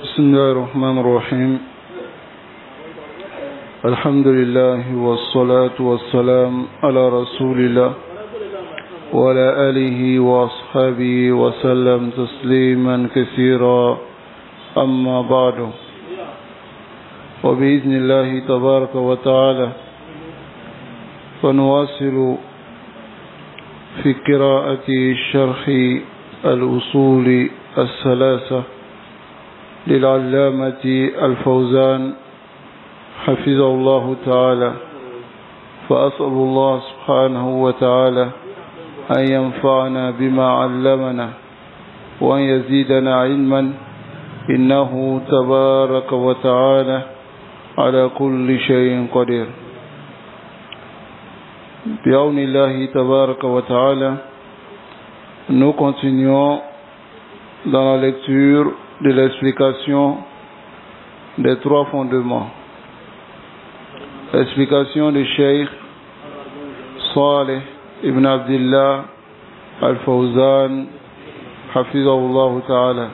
بسم الله الرحمن الرحيم. الحمد لله والصلاة والسلام على رسول الله وعلى آله وأصحابه وسلم تسليما كثيرا. أما بعد، وبإذن الله تبارك وتعالى فنواصل في قراءة شرح الأصول الثلاثة للعلامة الفوزان حفظه الله تعالى. فأسأل الله سبحانه وتعالى أن ينفعنا بما علمنا وأن يزيدنا علما، إنه تبارك وتعالى على كل شيء قدير. بعون الله تبارك وتعالى, nous continuons dans la lecture de l'explication des trois fondements. L'explication du Cheikh Saleh ibn Abdillah al-Fawzan Hafizahullah Ta'ala.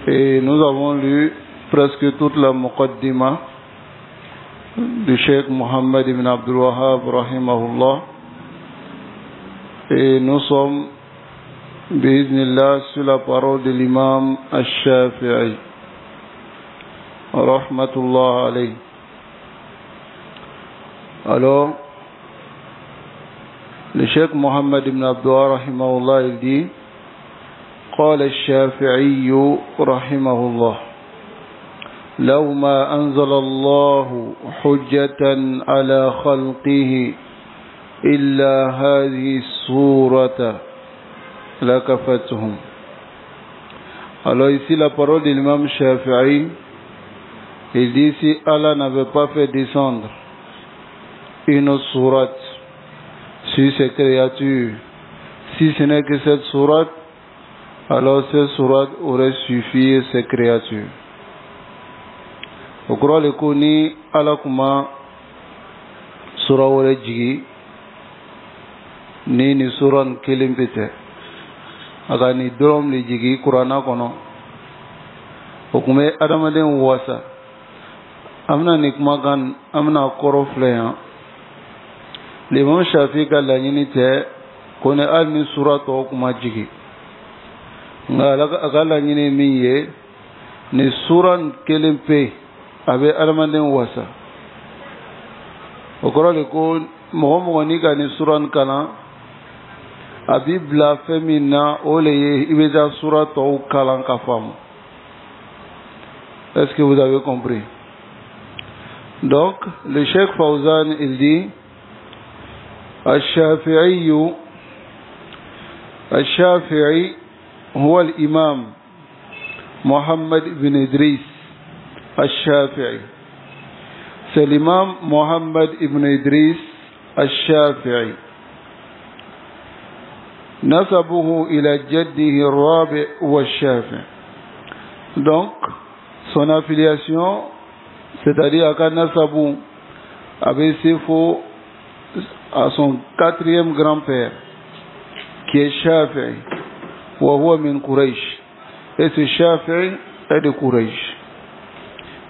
Et nous avons lu presque toute la Muqaddima du Cheikh Mohammed ibn Abdul Wahhab rahimahullah. Et nous sommes bi'iznillah sur la parole de l'imam al-Shafi'i rahmatullah alayhi. Alors, le Cheikh Mohammed ibn Abdul Wahhab rahimahullah, il dit: قال الشافعي رحمه الله لو ما أنزل الله حجة على خلقه إلا هذه السورة لكفتهم. Alors ici la parole de l'imam Shafi'i, il dit: si Allah n'avait pas fait descendre une sourate sur ces créatures, si ce n'est que cette sourate, alors cette sourate aurait suffi ces créatures. Au cours de Kuni, Allah kuma sura aurait jigi ni suran kelim pete aga ni dorom li jigi Qur'ana kono okume adamaden wasa amna nikma gan amna koro fleyan l'imam Shafi ka laɲini tɛ ko ne hali ni sura tɔw kuma jigi, nka a ka laɲini min ye ni sura kelen pe a bɛ adamaden wasa. O kɔrɔ de ko mɔgɔ mɔgɔ n'i ka ni sura kalan a b'i bila fɛn min na, o le ye i bɛ taa sura tɔw kalan ka faamu. Est-ce que vous avez compris? Donc le Cheikh Fawzan il dit: الشافعي هو الإمام محمد بن إدريس الشافعي. C'est l'imam Mohammed ibn Idris al-Shafi'i. نسبه إلى جده الرابع والشافعي. Donc son affiliation, c'est-à-dire à Nasabu, avait ses faux à son quatrième grand-père qui est Shafi'i, wa huwa min Quraysh, et ce Shafi'i est de Quraysh,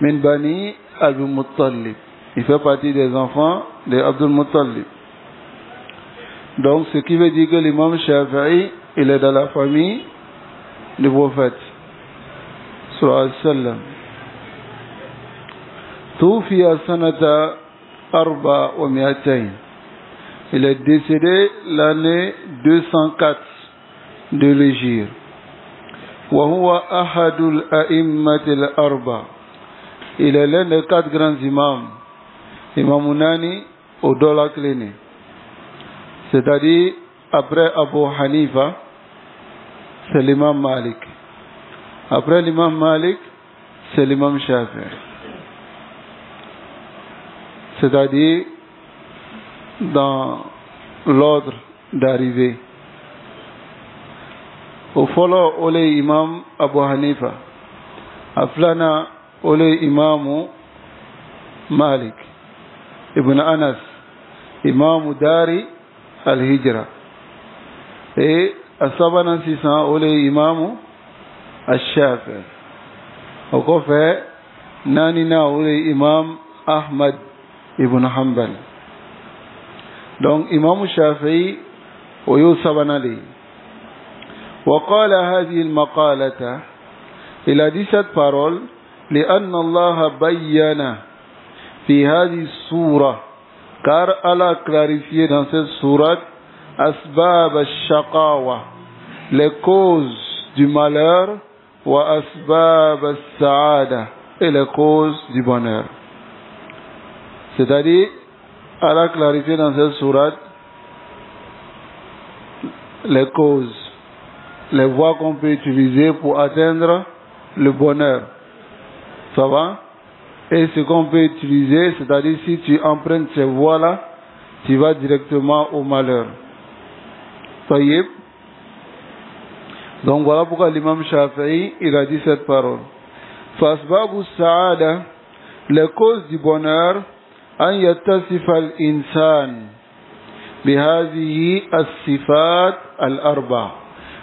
min Bani Abdul Muttalib, il fait partie des enfants de Abdul Muttalib. Donc ce qui veut dire que l'imam Shafi'i, il est dans la famille du prophète sallallahu alayhi wa sallam. Tufiya sanata 400. Il est décédé l'année 204 de l'Hégire. Wa huwa ahadul a'immatil arba. Il est l'un des 4 grands imams. Imam Nani au Dola Cléné. C'est-à-dire, après Abu Hanifa, c'est l'imam Malik. Après l'imam Malik, c'est l'imam Shafi'i. C'est-à-dire, dans l'ordre d'arrivée. Au follow ole imam Abu Hanifa, aflana ole imam Malik ibn Anas, imam Dari al-Hijra, et à Sabana 600 ole imam al-Shafi'i. au ko fait nani na wuri imam Ahmad ibn Hanbal. Donc imam Shafi'i oyo sabanali. وقال هذه المقالة il a dit cette parole لأن الله بيّن في هذه السورة car Allah a clarifié dans cette sourate أسباب الشقاوة les causes du malheur وأسباب السعادة et les causes du bonheur. C'est-à-dire Allah a clarifié dans cette sourate les causes, les voies qu'on peut utiliser pour atteindre le bonheur. Ça va? Et ce qu'on peut utiliser, c'est-à-dire si tu empruntes ces voies-là, tu vas directement au malheur. Taïb. Donc voilà pourquoi l'imam Shafi'i, il a dit cette parole. Fasbabu sa'ada, les causes du bonheur, an yattasifa al-insan bihadihi as-sifat al-arba.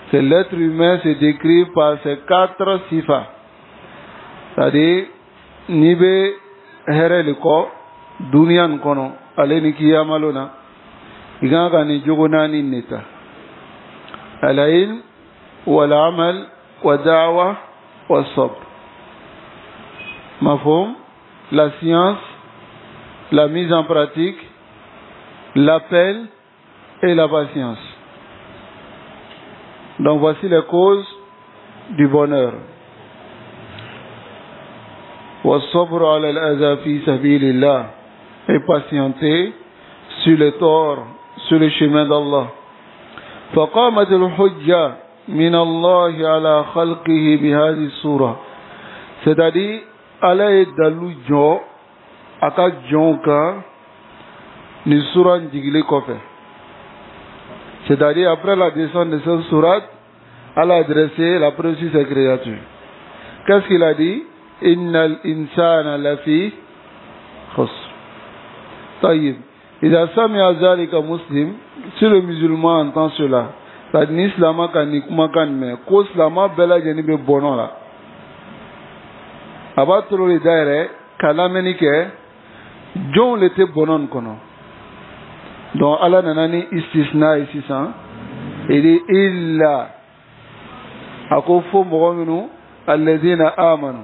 C'est l'être humain se décrit par ces 4 sifat. C'est-à-dire, nibe hereli ko duniyan kono ale ni kiyamalona iganga ni jogonani nita al-ilm wal-amal wa-da'wa wa-sabr. Mafhum, la science, la mise en pratique, l'appel et la patience. Donc voici les causes du bonheur. والصبر على الأذى في سبيل الله et patienter sur les torts sur le chemin d'Allah. فقامت الحجة من الله على خلقه بهذه السورة. C'est-à-dire Allah est dalu jo aka jonka ni surat digle kofe. C'est-à-dire après la descente de cette sourate, Allah a adressé la preuve sur ses créatures. Qu'est-ce qu'il a dit? Innal insana lafi khusr. Taïb. Ida sami'a zalika muslim, si le musulman entend cela, c'est-à-dire ni islama kan ni kuma kan me, ko islama bela jeni be bonon la. Abatro le daire, kalameni ke, jon lete bonon kono. Donc Allah nanani istisna ici ça. Il dit illa akofo mogominu alladhina amanu.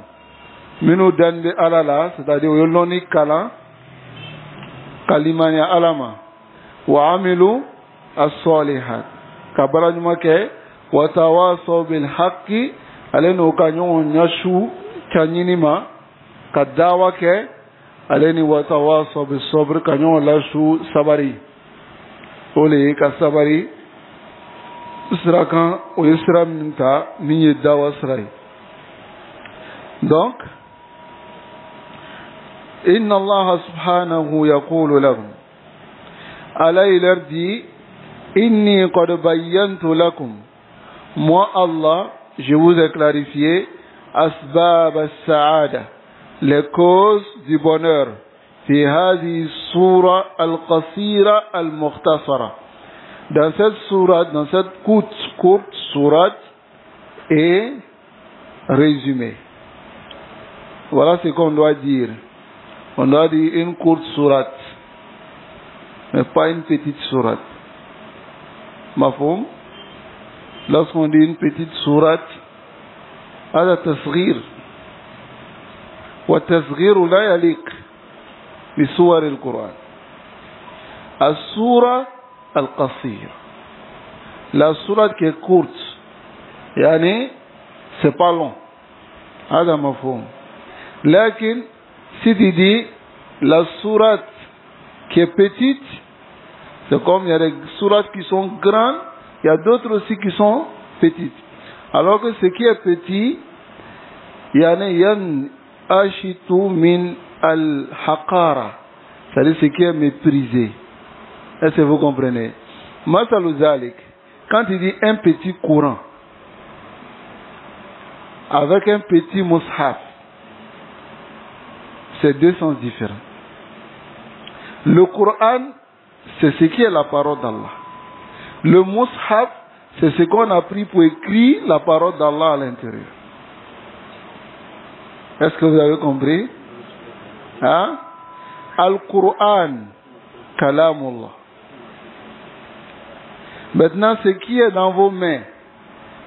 Minu dande alala, c'est-à-dire yoloni kala kalimani alama wa amilu as-salihat. Kabara nyuma ke wa tawasaw bil haqqi aleno kanyo nyashu kanyinima kadawa ke aleni wa tawasaw bis sabr kanyo lashu sabari. Ole ka sabari sirakan o yisram nta minye dawa srai. Donc inna Allah subhanahu yaqulu lahum Allah il leur dit inni qad bayyantu lakum, moi Allah je vous ai clarifié asbab as-sa'ada, les causes du bonheur في هذه السورة القصيرة المختصرة, dans cette sourate, dans cette courte sourate et résumée. Voilà ce qu'on doit dire. On doit dire une courte sourate, mais pas une petite sourate. Mafhum? Lorsqu'on dit une petite sourate, هذا تصغير, والتصغير لا يليق بسور القرآن. السورة القصير, la sourate qui est courte, يعني c'est pas long, هذا مفهوم. لكن si tu dis la sourate qui est petite, c'est comme il y a des sourates qui sont grandes, il y a d'autres aussi qui sont petites. Alors que ce qui est petit, yani yan ashitu min al-haqara, c'est-à-dire ce qui est méprisé. Est-ce que vous comprenez? Masalou zalik, quand il dit un petit courant, avec un petit mushaf, c'est deux sens différents. Le Coran, c'est ce qui est la parole d'Allah. Le mushaf, c'est ce qu'on a pris pour écrire la parole d'Allah à l'intérieur. Est-ce que vous avez compris? Hein? Al-Qur'an, Kalamullah. Maintenant, ce qui est dans vos mains,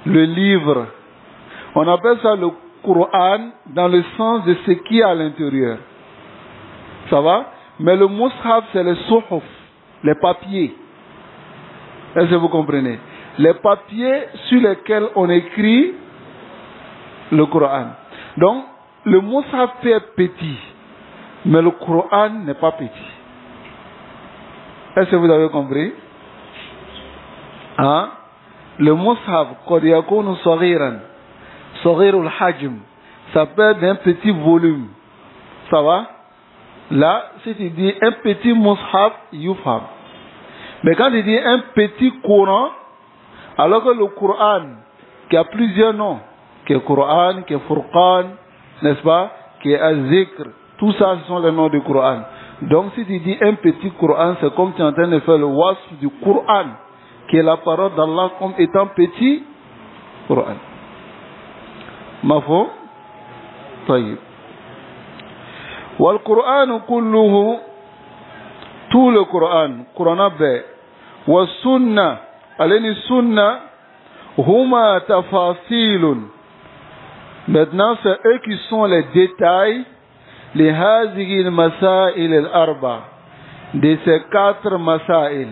le livre, on appelle ça le Qur'an dans le sens de ce qui est à l'intérieur. Ça va? Mais le Mus'haf, c'est les suhuf, les papiers. Est-ce que vous comprenez? Les papiers sur lesquels on écrit le Qur'an. Donc, le Mus'haf peut être petit, mais le Qur'an n'est pas petit. Est-ce que vous avez compris? Hein? Le Mus'haf, qad yakunu saghiran, saghirul hajm, ça peut être d'un petit volume. Ça va? Là, si tu dis un petit Mus'haf, yufham. Mais quand tu dis un petit Coran, alors que le Coran, qui a plusieurs noms, qui est Coran, qui est Furqan, n'est-ce pas, qui est Az-Zikr, tout ça, ce sont les noms du Coran. Donc si tu dis un petit Coran, c'est comme tu es en train de faire le wasf du Coran, qui est la parole d'Allah comme étant petit Coran. Mafhum? Taïb. Wal Qur'an kulluhu, tout le Coran, Coran B, wa Sunnah, aleni Sunnah, huma tafasilun. Maintenant, c'est eux qui sont les détails, les hazihi al-masail al-arba, de ces 4 masail.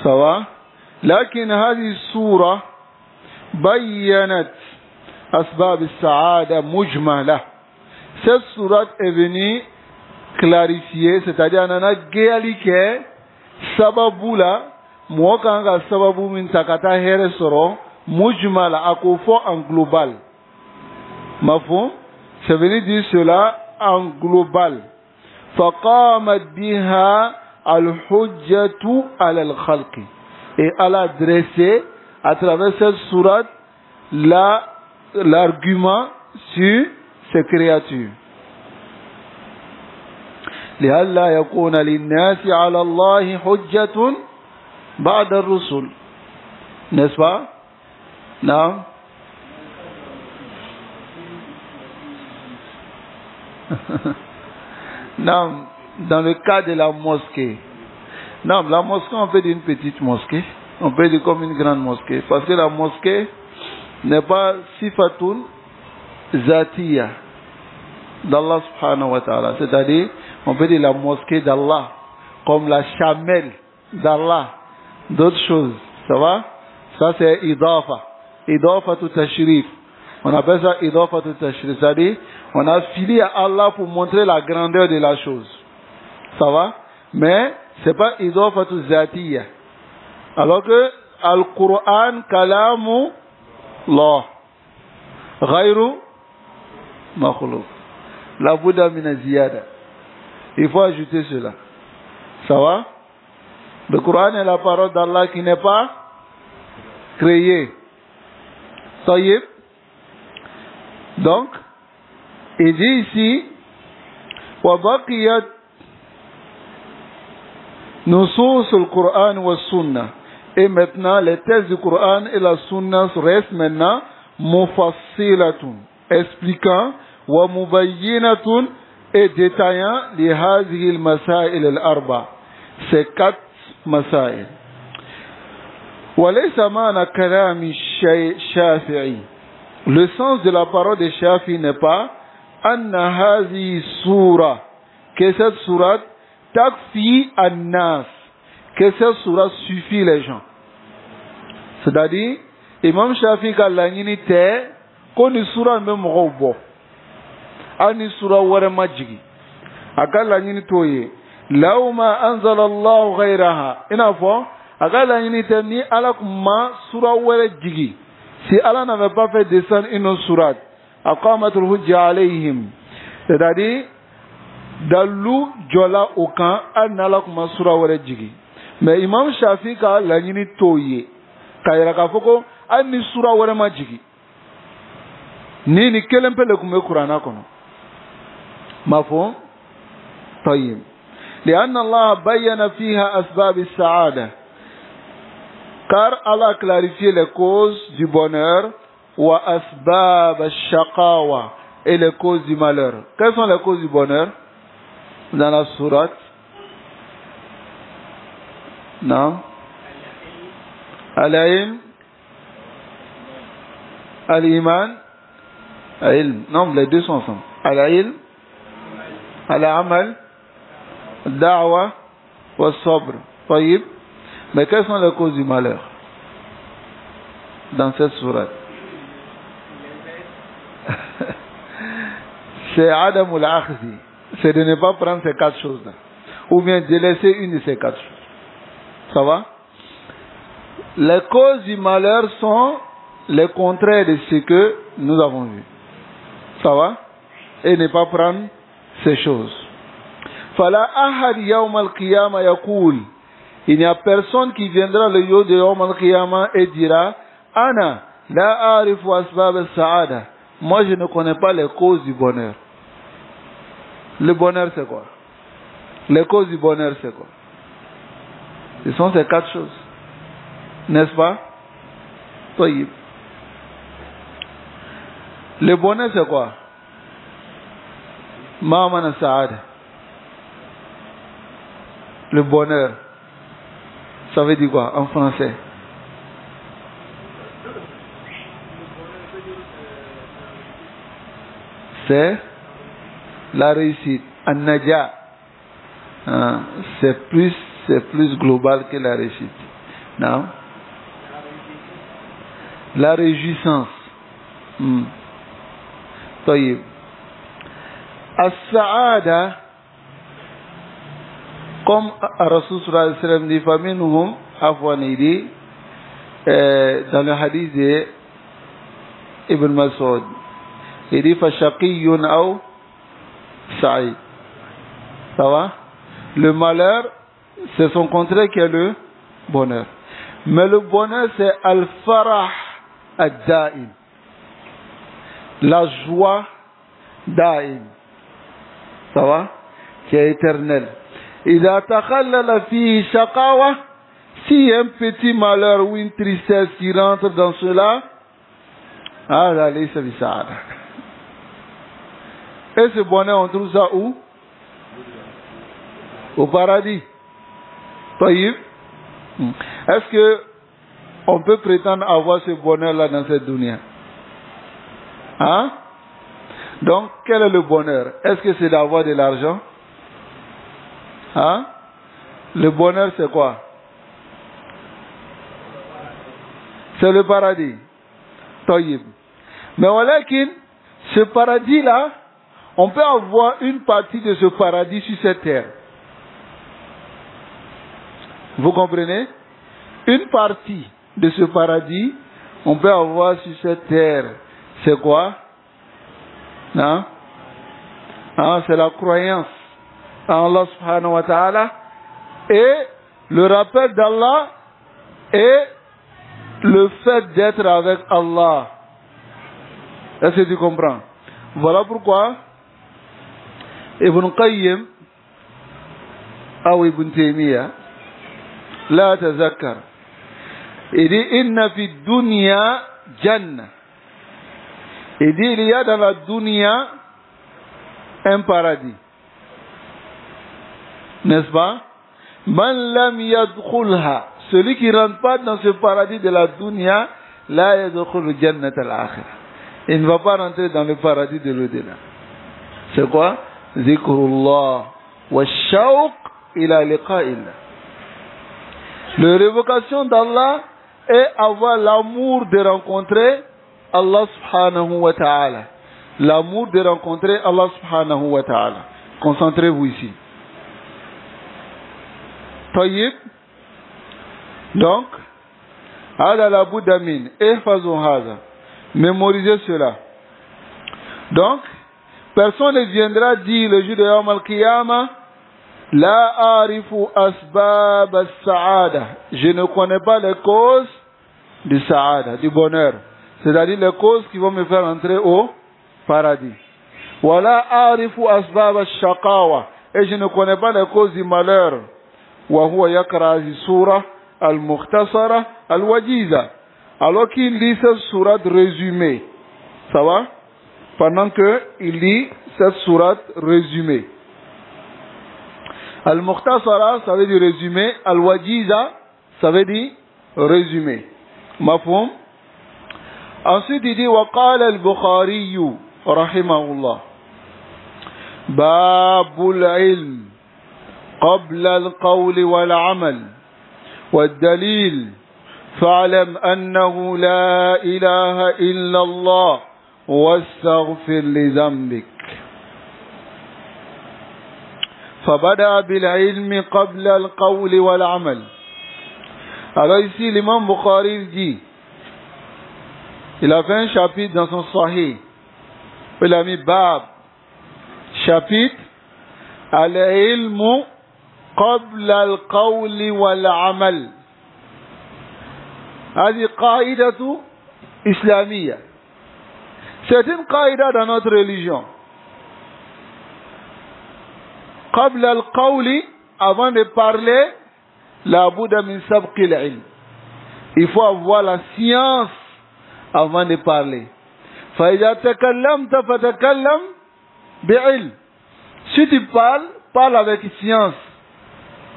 Ça va? Lakin hadi surah bayyanat asbab al-sa'ada mujmala. Cette sourate est venue clarifier, c'est-à-dire on a géaliqué sababu la mwakanga sababu min takata here soro mujmala akofo en global. Mafhum? C'est venu dire cela en global. Faqamat biha al-hujjatu ala al-khalqi. Et elle a dressé à travers cette sourate l'argument sur ces créatures. لئلا يكون للناس على الله حجة بعد الرسل. N'est-ce pas? Non? Non, dans le cas de la mosquée. Non, la mosquée, on peut dire une petite mosquée. On peut dire comme une grande mosquée. Parce que la mosquée n'est pas sifatun zatiya d'Allah subhanahu wa ta'ala. C'est-à-dire, on peut dire la mosquée d'Allah, comme la chamelle d'Allah, d'autres choses. Ça va? Ça c'est idafa. Idafa tout tashrif. On appelle ça idafa tout tashrif. C'est-à-dire, on a filé à Allah pour montrer la grandeur de la chose. Ça va? Mais, c'est pas idafa tout zatiya. Alors que, Al-Qur'an kalamu Allah. Ghayru makhluq. La Bouddha mina ziyada. Il faut ajouter cela. Ça va? Le Coran est la parole d'Allah qui n'est pas créée. Taïb. Donc, il dit ici, وَبَقِيَتْ نُصُوصُ الْقُرْآنِ وَالسُّنَّةِ. Et maintenant, les textes du Coran et la Sunna restent maintenant mufassilatun, expliquant, wa mubayyinatun, et détaillant les hazihi al-masail al-arba, ces 4 masail. Wa laysa ma'na kalami Shafi'i. Le sens de la parole de Shafi'i n'est pas anna hazihi sura, que cette sourate takfi an-nas, que cette sourate suffit les gens. C'est-à-dire, Imam Shafi'i ka laɲini tɛ ko ni sura bɛ mɔgɔw bɔ hali ni sura wɛrɛ ma jigi a ka laɲini t'o ye law ma anzala Allahu ghayraha i n'a fɔ a ka laɲini tɛ ni Ala tun ma sura wɛrɛ jigi si Ala n'avait pas fait descendre une autre sourate aqamatul hujja alayhim, c'est-à-dire dalu jɔla o kan hali ni Ala tun ma sura wɛrɛ jigi. Mais Imam Shafi'i ka laɲini t'o ye k'a yira k'a fɔ ko hali ni sura wɛrɛ ma jigi ni kelen pe le tun bɛ Kurana kɔnɔ. Mafhum? Tayyib. لأن الله بين فيها أسباب السعادة, car Allah a clarifié les causes du bonheur, wa asbab ash-shaqawa, et les causes du malheur. Quelles sont les causes du bonheur dans la sourate? Non. Al-ilm, al-iman, al-ilm. Non, les deux sont ensemble. Al-ilm, al-amal, al-da'wa, al-sabr. Taïb. Mais quelles sont les causes du malheur dans cette sourate? C'est Adam al-Akhzi. C'est de ne pas prendre ces quatre choses-là. Ou bien de laisser une de ces quatre choses. Ça va? Les causes du malheur sont les contraires de ce que nous avons vu. Ça va? Et ne pas prendre ces choses. Fala ahad yawm al-qiyamah yaqul. Il n'y a personne qui viendra le jour de Yawm al-Qiyamah et dira Ana la arifu asbab al-sa'ada. Moi je ne connais pas les causes du bonheur. Le bonheur c'est quoi? Les causes du bonheur c'est quoi? Ce sont ces quatre choses. N'est-ce pas? Taïb. Le bonheur c'est quoi? Ma'amana sa'ada. Le bonheur. Ça veut dire quoi en français? C'est la réussite. An-Naja. C'est plus global que la réussite. Non? La réjouissance. Taïb. As-Sa'ada. Comme Rasul sallallahu alayhi wa sallam dit, فَمِنْهُمْ afwan, il dit, dans le hadith de Ibn Mas'ud, il dit فَشَقِيٌّ أَوْ سَعِيدٌ. Ça va? Le malheur, c'est son contraire qui est le bonheur. Mais le bonheur, c'est al-farah ad-da'im. La joie da'im. Ça va? Qui est éternelle. إذا تخلل فيه شقاوة, si un petit malheur ou une tristesse qui rentre dans cela, là, laysa bi sa'ada. Et ce bonheur, on trouve ça où? Au paradis. Taïb. Est-ce que on peut prétendre avoir ce bonheur-là dans cette dunya? Hein? Donc, quel est le bonheur? Est-ce que c'est d'avoir de l'argent? Hein? Le bonheur c'est quoi? C'est le paradis. Taïb. Mais voilà que ce paradis-là, on peut avoir une partie de ce paradis sur cette terre. Vous comprenez? Une partie de ce paradis, on peut avoir sur cette terre. C'est quoi? Non? C'est la croyance en Allah subhanahu wa ta'ala et le rappel d'Allah et le fait d'être avec Allah. Est-ce que tu comprends? Voilà pourquoi Ibn Qayyim ou Ibn Taymiyyah la tazakkar, il dit inna fi dunya janna. Il dit il y a dans la dunya un paradis. N'est-ce pas? Man lam yadkhulha, celui qui ne rentre pas dans ce paradis de la dunya, la yadkhulu jannat al-akhirah. Il ne va pas rentrer dans le paradis de l'au-delà. C'est quoi? Zikrullah wa shawq ila liqa'illah. La révocation d'Allah est avoir l'amour de rencontrer Allah subhanahu wa ta'ala. L'amour de rencontrer Allah subhanahu wa ta'ala. Concentrez-vous ici. Taïb. Donc, hada la boudamin, ehfazou hada. Mémorisez cela. Donc, personne ne viendra dire le jour de Yawm al-Qiyamah, la arifu asbab as-sa'ada. Je ne connais pas les causes du sa'ada, du bonheur. C'est-à-dire les causes qui vont me faire entrer au paradis. Wala arifu asbab as-shaqawa. Et je ne connais pas les causes du malheur. وهو يقرأ في سورة المختصرة الوجيزة. Alors qu'il lit cette sourate résumée. Ça va? pendant qu'il lit cette sourate résumée. Al-Mukhtasara, ça veut dire résumé. Al-Wajiza, ça veut dire résumé. Mafhum? Ensuite, il dit وقال البخاري رحمه الله باب العلم قبل القول والعمل والدليل فاعلم أنه لا إله إلا الله واستغفر لذنبك. فبدأ بالعلم قبل القول والعمل. Alors ici, l'imam Bukhari dit, il a fait un chapitre dans son Sahih. Il a mis Bab, chapitre, Al-ilmu qabla al-qawli wal-amal. هذه قاعدة إسلامية. C'est une qaïda dans notre religion. قبل القول, avant de parler, la Bouddha min sabqil ilm. Il faut avoir la science avant de parler. فإذا تكلمت فتكلم بعلم. Si tu parles, parle avec science.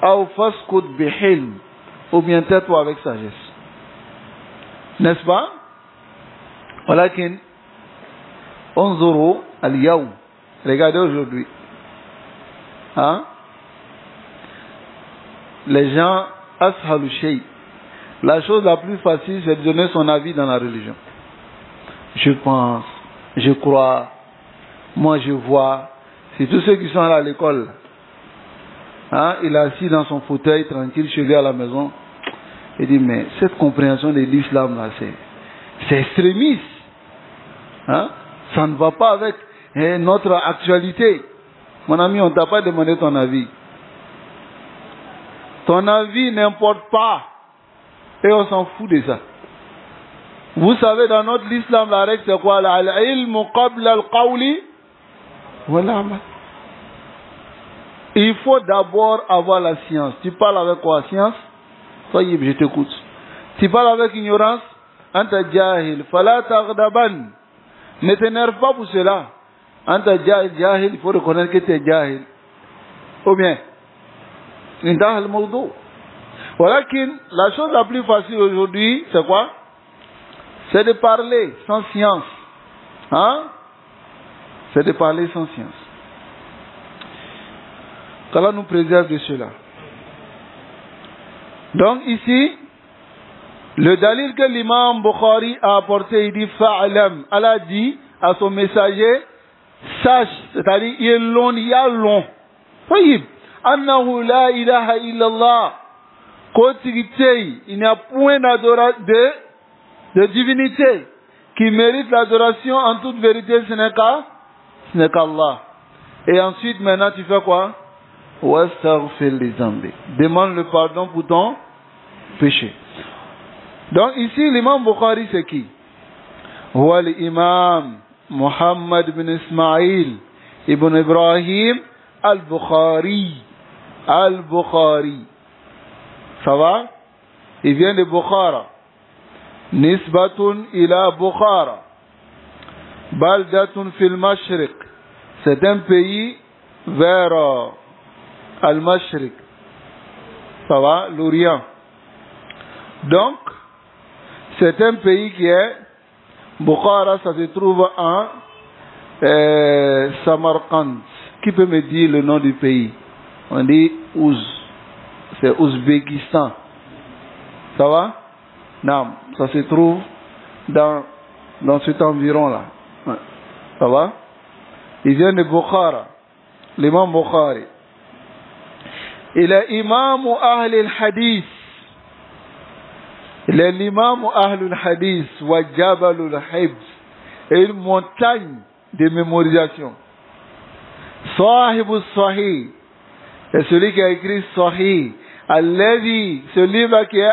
أو فاسكت بحلم. Ou bien tais-toi avec sagesse. N'est-ce pas? ولكن انظروا اليوم. Regardez aujourd'hui. Hein? Les gens, ashalu shay. La chose la plus facile, c'est de donner son avis dans la religion. Je pense, je crois, moi je vois. C'est tous ceux qui sont allés à l'école. Hein? Il est assis dans son fauteuil, tranquille, chez lui à la maison. Il dit, mais cette compréhension de l'islam là, c'est extrémiste. Hein? Ça ne va pas avec notre actualité. Mon ami, on ne t'a pas demandé ton avis. Ton avis n'importe pas. Et on s'en fout de ça. Vous savez, dans notre l'islam, la règle c'est quoi? Al-ilmu qabla al-qawli wal-amal. Il faut d'abord avoir la science. Tu parles avec quoi? Science? Tayyib, je t'écoute. Tu parles avec ignorance? Anta jahil, fala taghdaban. Ne t'énerve pas pour cela. Anta jahil, il faut reconnaître que tu es jahil. Ou bien, intaha al-mawdu. Voilà que la chose la plus facile aujourd'hui, c'est quoi? C'est de parler sans science. Hein? C'est de parler sans science. Qu'Allah nous préserve de cela. Donc ici, le dalil que l'imam Bukhari a apporté, il dit fa'alam. Allah dit à son messager, sache, c'est-à-dire il est long, il y a long. Oui, annahu la ilaha illallah. Il n'y a point de divinité qui mérite l'adoration en toute vérité, ce n'est qu'Allah. Et ensuite, maintenant, tu fais quoi? Demande le pardon pour ton péché. Donc ici, l'imam Bukhari, c'est qui? Huwa l'imam Muhammad bin Ismail ibn Ibrahim al-Bukhari. Al-Bukhari. Ça va? Il vient de Bukhara. Nisbatun ila Bukhara. Baldatun fil Mashriq. C'est un pays vers Al-Mashriq. Ça va? L'Orient. Donc, c'est un pays qui est Bukhara, ça se trouve en Samarkand. Qui peut me dire le nom du pays? On dit Ouz. C'est Ouzbékistan. Ça va? Non, ça se trouve dans cet environ-là. Ouais. Ça va? Il vient de Bukhara. L'imam Bukhari. Il est imam Ahl al-Hadith. Il est l'imam Ahl al-Hadith wa Jabal al-Hibs. Et une montagne de mémorisation. Sahib al-Sahih. Et celui qui a écrit Sahih. Alladhi, ce livre qui est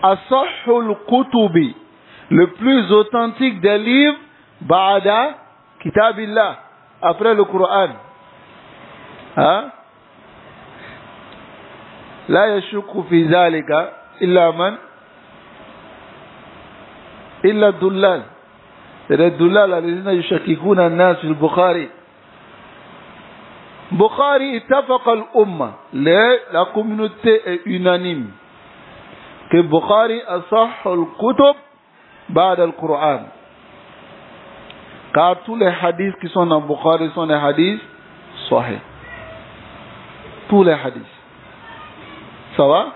Asahhul Kutubi, le plus authentique des livres, Ba'da Kitabillah, après le Coran. Hein? La yashukku fi zalika illa dullal. الدلال الذين يشككون الناس في البخاري. Bukhari اتفق الأمة, la communauté est unanime que Bukhari أصح الكتب بعد القرآن, car tous les hadiths qui sont dans Bukhari sont des hadiths sahih. Tous les hadiths. Ça va?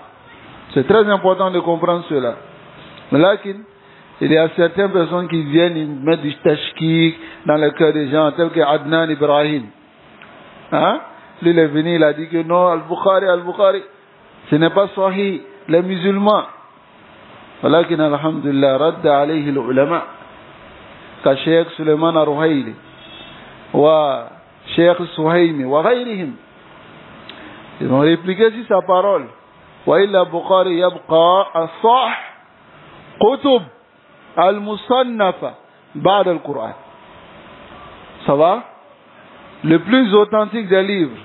C'est très important de comprendre cela. Mais là, il y a certaines personnes qui viennent, ils mettent du tashkik dans le cœur des gens, tels que Adnan Ibrahim. Hein? Lui, il est venu, il a dit que non, Al-Bukhari, ce n'est pas sahih. Les musulmans. ولكن الحمد لله رد عليه العلماء كشيخ سليمان الرهيلي وشيخ السهيمي وغيرهم. Ils ont répliqué sur sa parole. وإلا البخاري يبقى الصح كتب المصنفة بعد القرآن. Ça va? Le plus authentique des livres.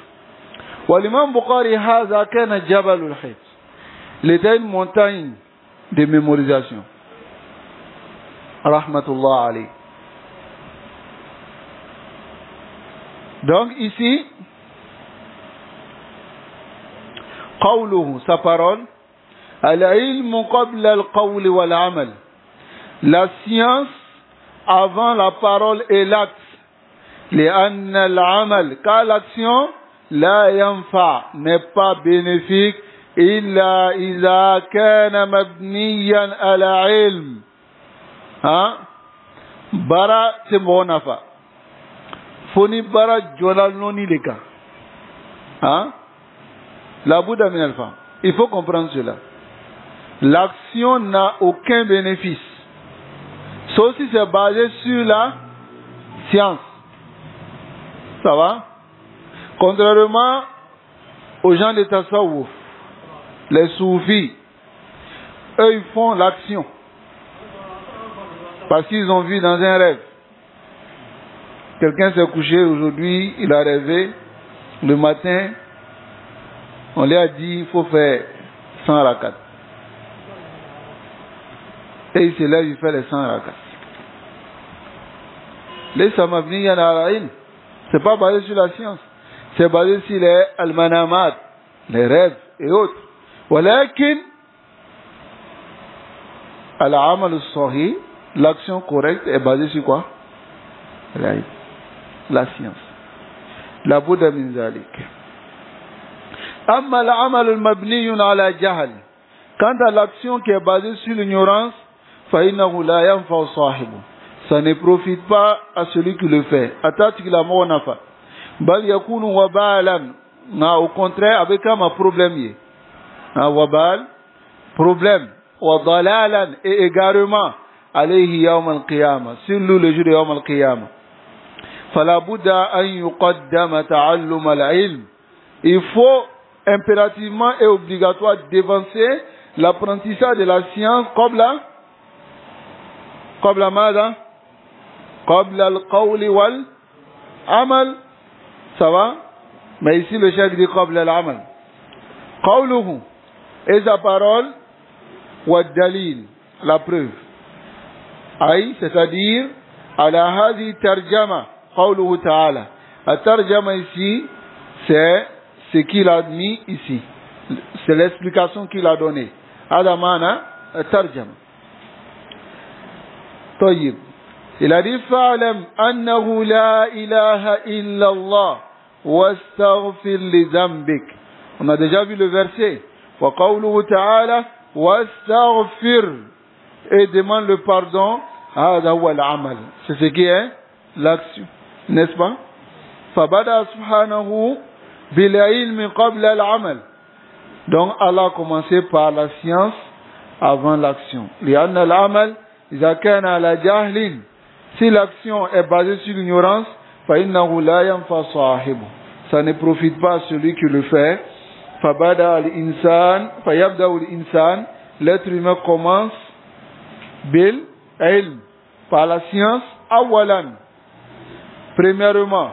والإمام بخاري هذا كان جبل الحفظ. Il était une montagne de mémorisation. Rahmatullah alayhi. Donc ici, قوله, sa parole, العلم قبل القول والعمل. La science avant la parole et l'acte. لأن العمل, car l'action لا ينفع, n'est pas bénéfique إلا إذا كان مبنيا على علم. bara tembo nafa foni bara jonal noni leka la bouddha min alfa. Il faut comprendre cela. L'action n'a aucun bénéfice sauf si c'est basé sur la science. Ça va? Contrairement aux gens de tasawwuf, les soufis, eux ils font l'action parce qu'ils ont vu dans un rêve. Quelqu'un s'est couché aujourd'hui, il a rêvé, le matin, on lui a dit il faut faire 100 rakats. Et il se lève, il fait les 100 rakats. Les samabni yanaraïn, c'est pas basé sur la science, c'est basé sur les almanamat, les rêves et autres. ولكن العمل الصحيح, l'action correcte est basée sur quoi? La science. La Bouddha min zalik. أما العمل المبني على جهل, quant à l'action qui est basée sur l'ignorance, فإنه لا ينفع صاحبه, ça ne profite pas à celui qui le fait. أتاتك la monafa, بل يكون وبالا, au contraire avec un problème. Wabal, problème, wa dalalan, et égarement, alayhi yawm al-qiyamah, sur lui le jour de yawm al-qiyamah. Fala budda an yuqaddama ta'allum al-ilm. Il faut impérativement et obligatoire d'évancer l'apprentissage de la science qabla mada? Qabla al-qawli wal-amal. Ça va? Mais ici le chef dit qabla al-amal. Qawluhu, et sa parole, wa dalil, la preuve. Aïe, c'est-à-dire, ala hadi tarjama, qawluhu ta'ala. La tarjama ici, c'est ce qu'il a mis ici. C'est l'explication qu'il a donnée. Adamana, tarjama. Tayyib. Il a dit, fa'alam annahu la ilaha illallah, wastaghfir li dhanbik. On a déjà vu le verset. Wa qawluhu ta'ala wastaghfir, et demande le pardon. Hada huwa al-amal. C'est ce qui est l'action, n'est-ce pas? Fabada subhanahu bil ilmi qabla al-amal. Donc Allah a commencé par la science avant l'action. Li'anna al-amal idha kana ala jahlin, si l'action est basée sur l'ignorance, fa innahu la yanfa sahibu, ça ne profite pas à celui qui le fait. Fabada al-insan, fayabda al-insan, l'être humain commence bil ilm, par la science, awalan, premièrement,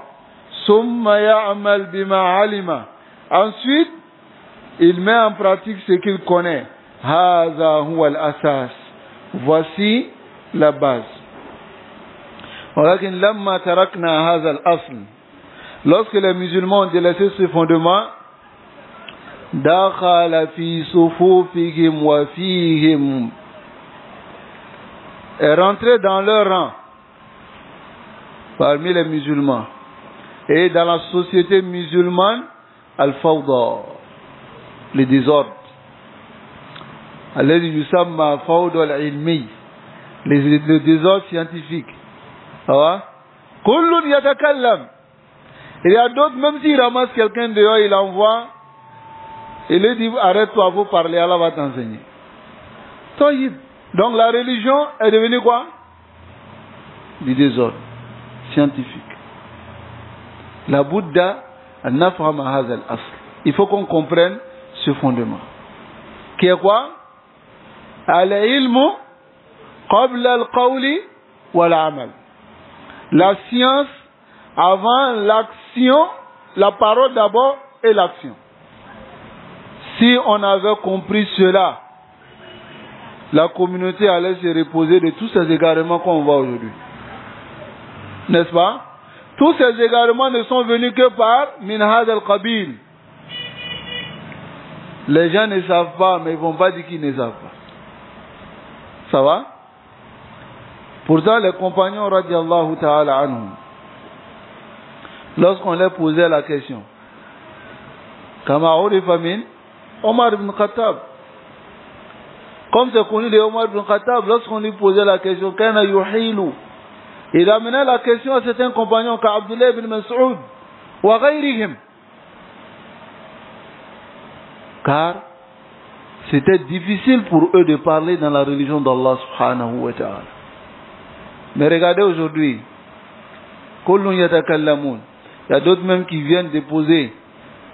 summa ya'mal bima alima, ensuite il met en pratique ce qu'il connaît. Hadha huwa al-asas, voici la base. ولكن لما تركنا هذا الأصل, lorsque les musulmans ont délaissé ce fondement, دخل في صفوفهم وفيهم, est rentré dans leur rang parmi les musulmans et dans la société musulmane al-fawda, le désordre, الذي يسمى فوضى العلمي, le désordre scientifique. كل يتكلم. Il y a d'autres, même s'il ramasse quelqu'un dehors, il envoie, il lui dit arrête-toi, faut parler, Allah va t'enseigner. Donc la religion est devenue quoi? Du désordre scientifique. La Bouddha a nafham hadha al-asl. Il faut qu'on comprenne ce fondement. Qui est quoi? Al-ilmu qabla al-qawli wal-amal. La science avant l'action, la parole d'abord et l'action. Si on avait compris cela, la communauté allait se reposer de tous ces égarements qu'on voit aujourd'hui. N'est-ce pas? Tous ces égarements ne sont venus que par min hadha al-qabil. Les gens ne savent pas, mais ils ne vont pas dire qu'ils ne savent pas. Ça va? Pourtant, les compagnons radiallahu ta'ala anhum, lorsqu'on leur posait la question, Kama urifa min Omar ibn Khattab, comme c'est connu de Omar ibn Khattab, lorsqu'on lui posait la question, Kana yuhilu, il amenait la question à certains compagnons comme Abdullah ibn Mas'ud wa ghayrihim, car c'était difficile pour eux de parler dans la religion d'Allah subhanahu wa ta'ala. Mais regardez aujourd'hui, kullun yatakallamun, il y a d'autres même qui viennent déposer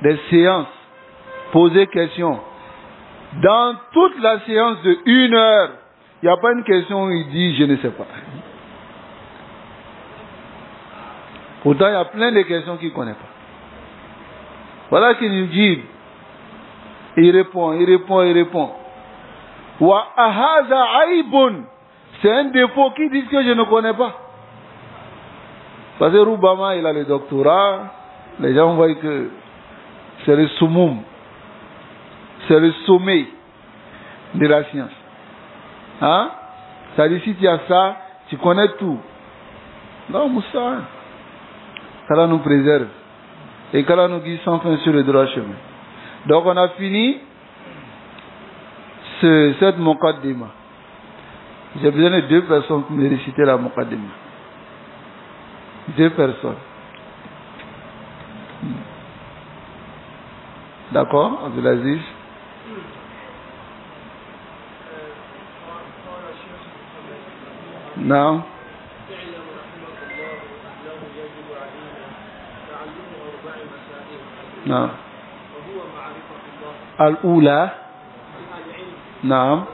des séances, poser questions. Dans toute la séance de 1 heure, il n'y a pas une question où il dit je ne sais pas. Pourtant, il y a plein de questions qu'il ne connaît pas. Voilà qu'il nous dit. Il répond. Wa ahaza aibun. C'est un défaut qui dit que je ne connais pas. Parce que Roubama, il a le doctorat. Les gens voient que c'est le summum. C'est le sommet de la science. Hein? C'est-à-dire, si tu as ça, tu connais tout. Non, Moussa. qu'Allah nous préserve et qu'Allah nous guide sans fin sur le droit chemin. Donc on a fini cette Muqaddima. J'ai besoin de 2 personnes pour me réciter la Muqaddima. 2 personnes. D'accord, Abdelaziz? Non. نعم الأولى نعم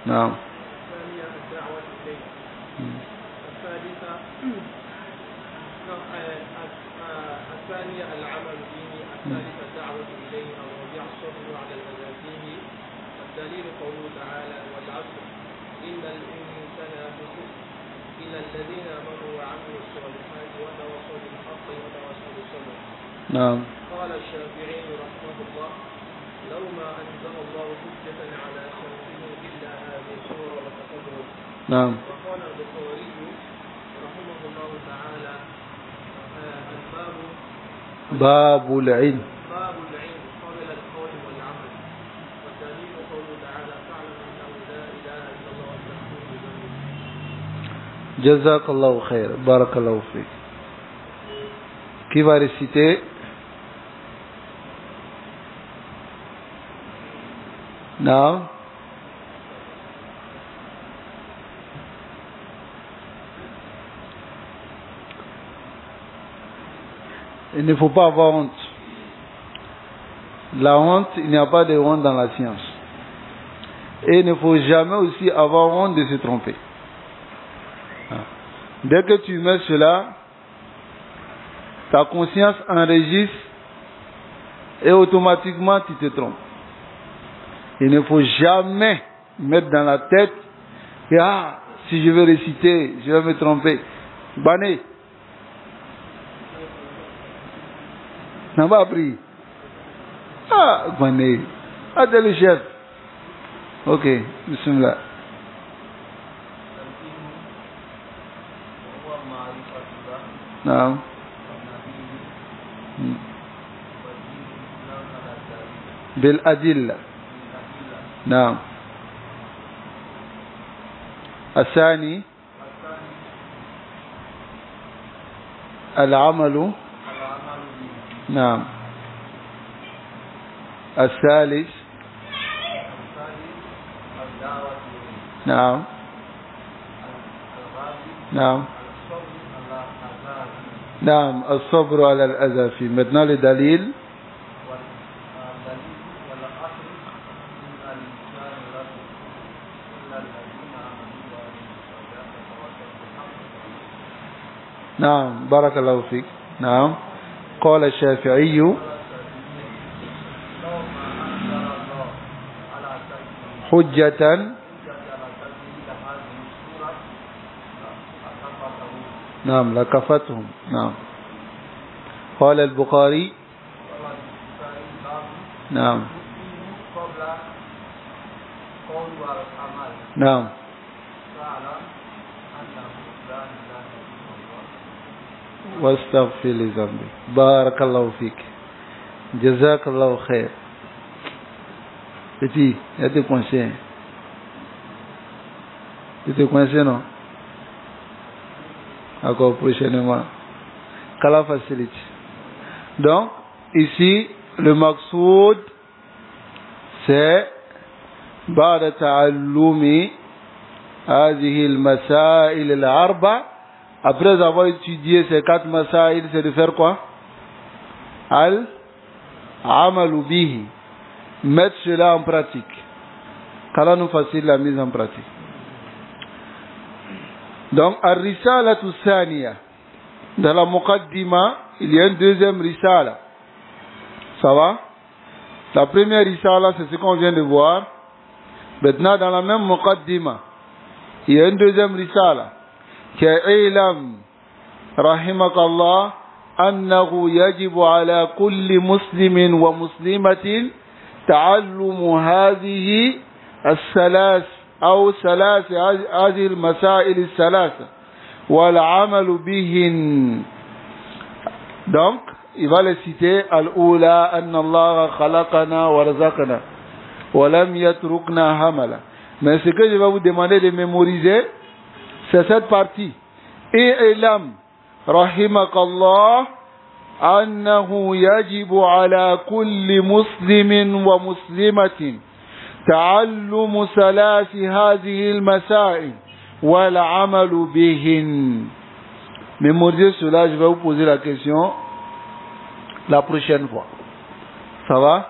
نعم الثانية العمل به، الثالثة الدعوة إليه الرابعة الصبر على المزاجين. الدليل قوله تعالى والعصر إن الإنسان لفي خسر إلا الذين آمنوا وعملوا الصالحات وتواصوا بالحق وتواصوا بالصبر. نعم. قال الشافعي رحمه الله لو ما أنزل الله حجة على خلقه إلا هذه السورة وتقدم. نعم. وقال البخاري رحمه الله تعالى الباب باب العلم قبل القول والعمل. والدليل قوله تعالى فاعلم انه لا اله الا الله واستغفره لذنبك. جزاك الله خير. بارك الله فيك. Qui va réciter? Non. Il ne faut pas avoir honte. La honte, il n'y a pas de honte dans la science. Et il ne faut jamais aussi avoir honte de se tromper. Dès que tu mets cela, ta conscience enregistre et automatiquement tu te trompes. Il ne faut jamais mettre dans la tête, et si je vais réciter, je vais me tromper. Bané. N'a pas appris. Bané. T'es le chef. Ok, bismillah. Non. بالأدلة. نعم. الثاني العمل. نعم. الثالث. نعم. نعم. نعم الصبر على الأذى فيه. maintenant le dalil. نعم بارك الله فيك. نعم قال الشافعي حجة. نعم لكفتهم. نعم قال البخاري. نعم. نعم واستغفر لذنبك. بارك الله فيك. جزاك الله خير. Petit, il y a des conseils. Tu te coincé, non? Encore prochainement. Qu'Allah facilite. Donc, ici, le maqsoud, c'est بعد تعلم هذه المسائل الأربع. Après avoir étudié ces 4 masail, c'est de faire quoi? Al-amalu bihi. Mettre cela en pratique. Qu'Allah nous facilite la mise en pratique. Donc, al-risala thaniya. Dans la muqaddima, il y a une deuxième risala. Ça va? La première risala, c'est ce qu'on vient de voir. Maintenant, dans la même muqaddima, il y a une deuxième risala. Qui est ilam, rahimakallah, annahu yajibu ala kulli muslimin wa muslimatin ta'allumu hadhihi as-salas أو ثلاث هذه المسائل الثلاثة والعمل بهن. Donc, il va les citer. Al-Oula, Anna Allah khalaqana wa razaqana wa lam yatrukna hamala. Mais ce que je vais vous demander de mémoriser, c'est cette partie. I'lam rahimakallah annahu yajibu ala kulli muslimin wa muslimatin تعلم ثلاث هذه المسائل والعمل بهن. Mémorisez cela, je vais vous poser la question la prochaine fois. Ça va?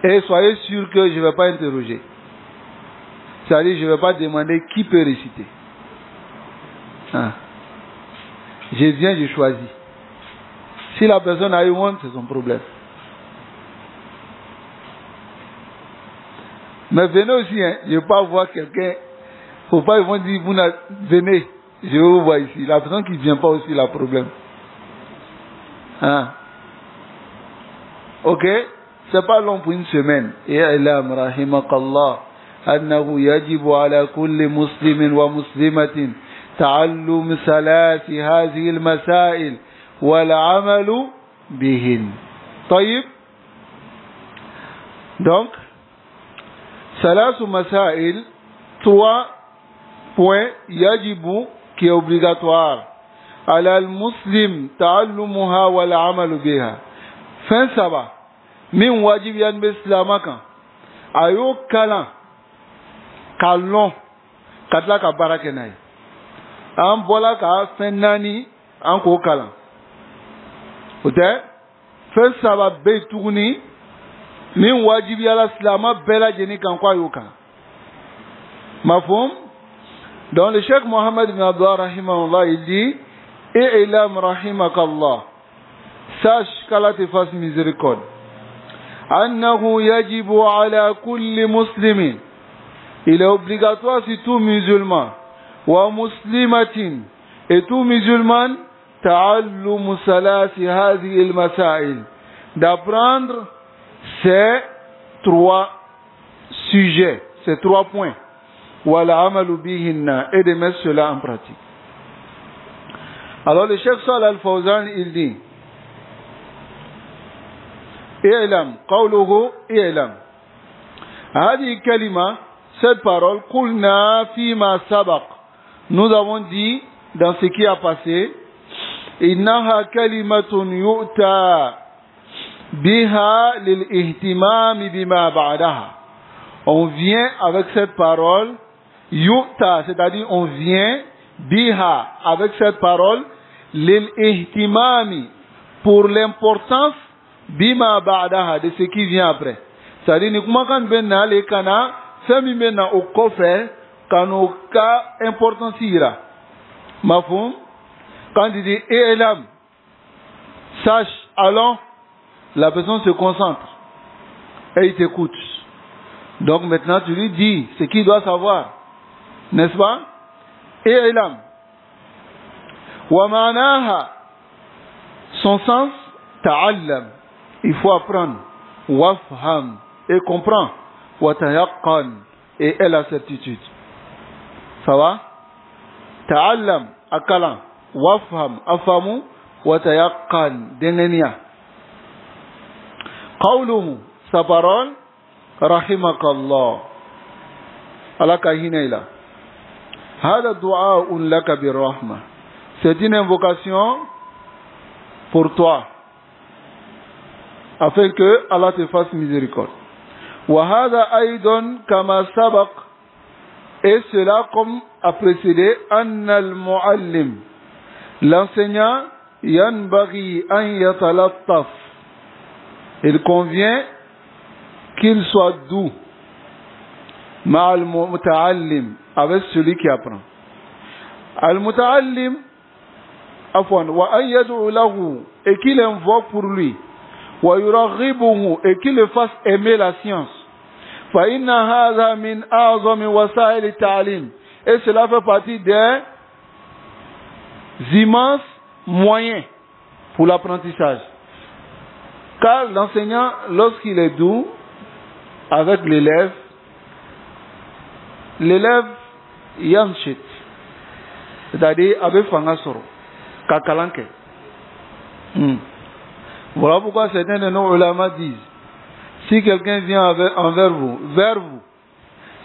Et soyez sûr que je ne vais pas interroger. C'est-à-dire, je ne vais pas demander qui peut réciter. Je viens, je choisis. Si la personne a eu honte, c'est son problème. Mais venez aussi, hein. Je ne veux pas voir quelqu'un. Il ne faut pas, ils vont dire, venez, je vous vois ici. La personne qui ne vient pas aussi, il a problème. Ok? C'est pas long pour une semaine. Et ilam rahimakallah annahu yajibu ala kulli muslimin wa muslimatin ta'allum salati hadhihi al-masail wal amalu bihin. طيب. Donc, Salasu Masail, 3 points, yajibu, qui est obligatoire. Alal muslim, ta'allumuha wal amalu biha. Fin saba. Min wajib yan bislamaka. Ayo kalan. Kalon. Katla ka barakenai. An bola ka fin nani, an ko kalan. Ote? Fin saba be tuguni. Min wajibi ala slama bela jeni kan kwa yuka. Mafhum? Dans le Cheikh Mohammed ibn Abdullah rahimahullah, il dit I'lam rahimakallah. Sache qu'Allah te fasse miséricorde. أنه يجب على كل مسلم. Il est obligatoire sur tout musulman ومسلمة et tout musulman تعلم ثلاث هذه المسائل, d'apprendre ces trois sujets, ces trois points, والعمل بهن, et de mettre cela en pratique. Alors le Cheikh Salih Al-Fawzan il dit إعلم قوله إعلم هذه الكلمة, cette parole, قلنا فيما سبق, nous avons dit dans ce qui a passé, إنها كلمة يؤتى بها للاهتمام بما بعدها. On vient avec cette parole يؤتى, c'est-à-dire on vient biha, avec cette parole للاهتمام, pour l'importance bima ba'daha, de ce qui vient après. C'est-à-dire ni kuma kan benna le kana femi benna o kofe kano ka importance ira. Mafhum? Quand il dit elam, sache, allons, la personne se concentre et il t'écoute. Donc maintenant tu lui dis ce qu'il doit savoir, n'est-ce pas? Elam wa ma'naha, son sens, ta'allam, il faut apprendre, wafham, et comprend, wa tayaqqan, et est la certitude. Ça va? Ta'allam, akalan, wafham, afamu, wa tayaqqan, denenia. Qawluhu, sa parole, rahimakallah, alaka hinaila. Hada du'a'un laka birrahma, c'est une invocation pour toi, afin que Allah te fasse miséricorde. Wa hada aidan kama sabaq, et cela comme a précédé, anna al-muallim, l'enseignant, yanbaghi an yatalattaf, il convient qu'il soit doux, ma'al muta'allim, avec celui qui apprend. Al-muta'allim, afwan, wa an yad'u lahu, et qu'il invoque pour lui, wa yuraghibuhu, et qu'il le fasse aimer la science. Fa inna hadha min a'zami wasa'il at-ta'lim, et cela fait partie des immenses moyens pour l'apprentissage. Car l'enseignant, lorsqu'il est doux avec l'élève yamshit, c'est-à-dire avec fangasoro, kakalanke. Voilà pourquoi certains de nos ulama disent, si quelqu'un vient vers vous,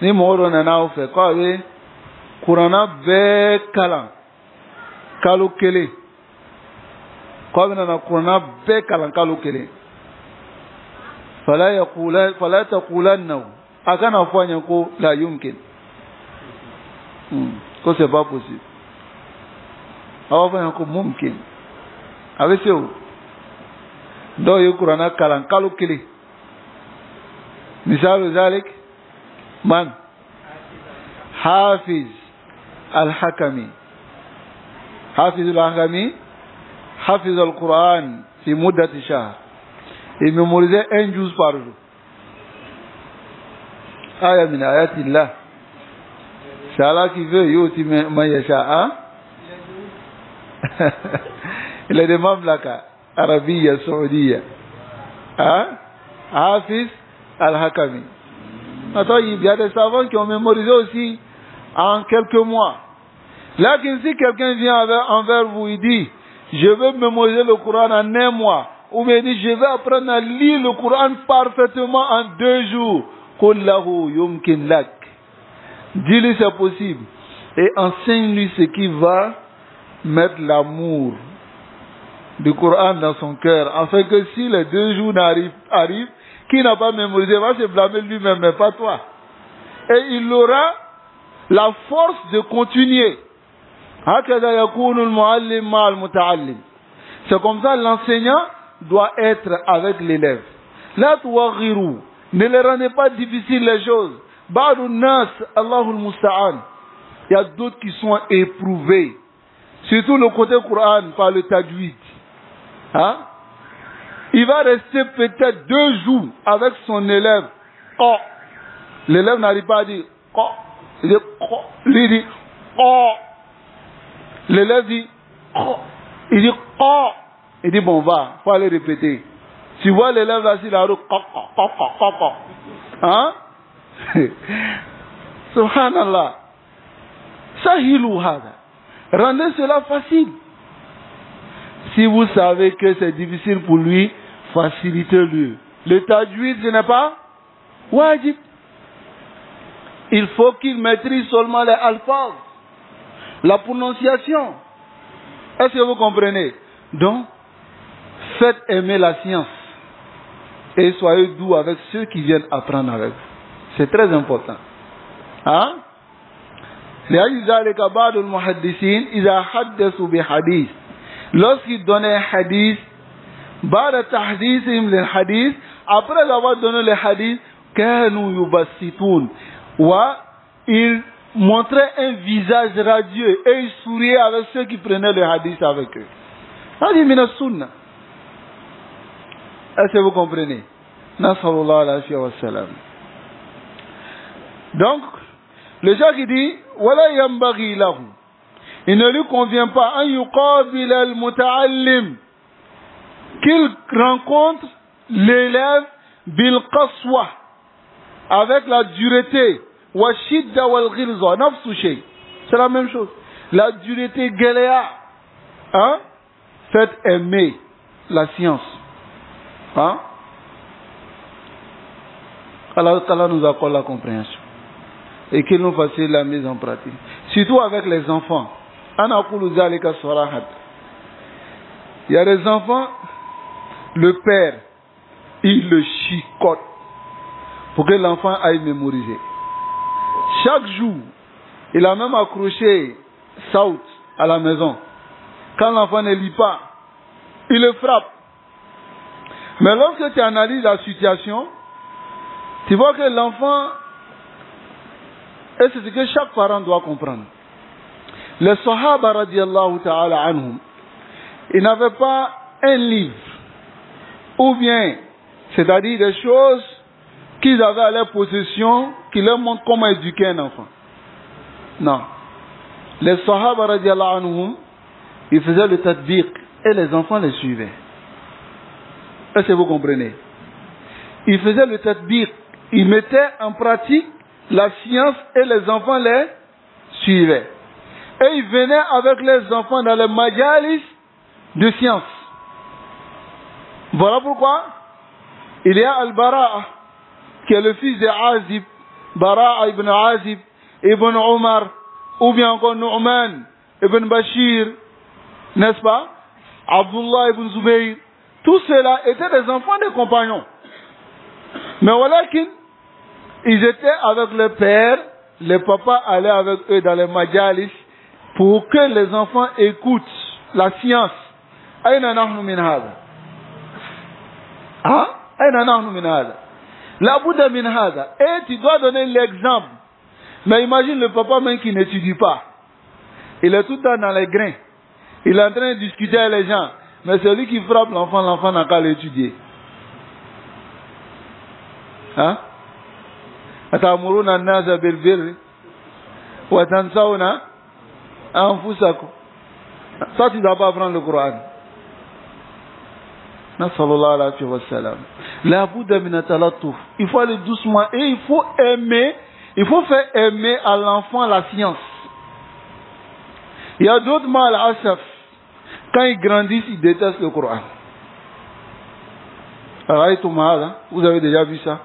ni moro nana ou fait quoi, Kurana be kalan, kalu kele, quoi nana Kurana be kalan kalu kele. Fala taqulanna, akana fanya ko la yumkin, ko c'est pas possible. Awa fanya ko mumkin, avec ça. Do yu Qur'ana kalan kalu kili. Misalu zalik man Hafiz al-Hakami. Hafiz al-Hakami hafiz al-Qur'an fi muddati shahr. Il mémorisait un juz par jour. Aya min ayatillah. C'est Allah qui veut yuti man yasha, hein? Il est de Mamlaka Arabia Saoudia, hein? Hafiz al-Hakami. Attends, il y a des savants qui ont mémorisé aussi en quelques mois. Là, si quelqu'un vient envers vous, il dit, je veux mémoriser le Coran en un mois, ou bien il dit, je vais apprendre à lire le Coran parfaitement en 2 jours. Qul lahu yumkin lak. Dis-lui c'est possible. Et enseigne-lui ce qui va mettre l'amour du Coran dans son cœur, afin que si les 2 jours arrivent, qui n'a pas mémorisé va se blâmer lui-même, mais pas toi. Et il aura la force de continuer. C'est comme ça l'enseignant doit être avec l'élève. La tuwaghiru, ne les rendez pas difficiles les choses. Ba'du nas, Allahul Musta'an. Il y a d'autres qui sont éprouvés. Surtout le côté Coran par le tajwid. Hein? Il va rester peut-être 2 jours avec son élève. Oh. L'élève n'arrive pas à dire oh. Il dit oh. Lui dit oh. L'élève dit oh. Il dit oh. Il dit bon, va, faut aller répéter. Tu vois l'élève là sur la route, hein? Subhanallah. Sahilu hada. Rendez cela facile. Si vous savez que c'est difficile pour lui, facilitez-lui. Le tajwid, ce n'est pas wajib. Il faut qu'il maîtrise seulement les alphas, la prononciation. Est-ce que vous comprenez? Donc, faites aimer la science et soyez doux avec ceux qui viennent apprendre avec vous. C'est très important. Hein? Lorsqu'ils donnaient un hadith, après avoir donné le hadith, ils montraient un visage radieux et ils souriaient avec ceux qui prenaient le hadith avec eux. Est-ce que vous comprenez? Donc, le chef qui dit, il ne lui convient pas qu'il rencontre l'élève bil qaswa, avec la dureté, c'est la même chose. La dureté galéa, hein? Faites aimer la science. Hein? Allah nous accorde la compréhension et qu'il nous facilite la mise en pratique. Surtout avec les enfants. Il y a des enfants, le père, il le chicote pour que l'enfant aille mémoriser. Chaque jour, il a même accroché Saout à la maison. Quand l'enfant ne lit pas, il le frappe. Mais lorsque tu analyses la situation, tu vois que l'enfant, et c'est ce que chaque parent doit comprendre. Les Sahaba radiallahu ta'ala anhum, ils n'avaient pas un livre, ou bien, c'est-à-dire des choses qu'ils avaient à leur possession, qui leur montrent comment éduquer un enfant. Non. Les Sahaba radiallahu anhum, ils faisaient le tadbiq, et les enfants les suivaient. Est-ce que vous comprenez? Ils faisaient le tadbiq, ils mettaient en pratique la science et les enfants les suivaient. Et ils venaient avec les enfants dans les majalis de science. Voilà pourquoi il y a Al-Bara'a, qui est le fils de Azib, Bara'a ibn Azib, ibn Omar, ou bien encore Nu'man, ibn Bashir, n'est-ce pas? Abdullah ibn Zubayr. Tous ceux-là étaient des enfants des compagnons. Mais voilà qu'ils étaient avec le père, les papas allaient avec eux dans les majalis pour que les enfants écoutent la science. Aïna nahnu min hada. Hein? Aïna nahnu min hada. La Bouddha min hada. Et tu dois donner l'exemple. Mais imagine le papa même qui n'étudie pas. Il est tout le temps dans les grains. Il est en train de discuter avec les gens. Mais celui qui frappe l'enfant, l'enfant n'a qu'à l'étudier. Hein? Atamuruna an-nasa bil birri wa tansawna anfusakum. Ça, tu ne dois pas apprendre le Coran. Sallallahu alayhi wa sallam. La Bouddha min at-talattuf. Il faut aller doucement et il faut aimer, il faut faire aimer à l'enfant la science. Il y a d'autres mal à asaf. Quand ils grandissent, ils détestent le Coran. Vous avez déjà vu ça?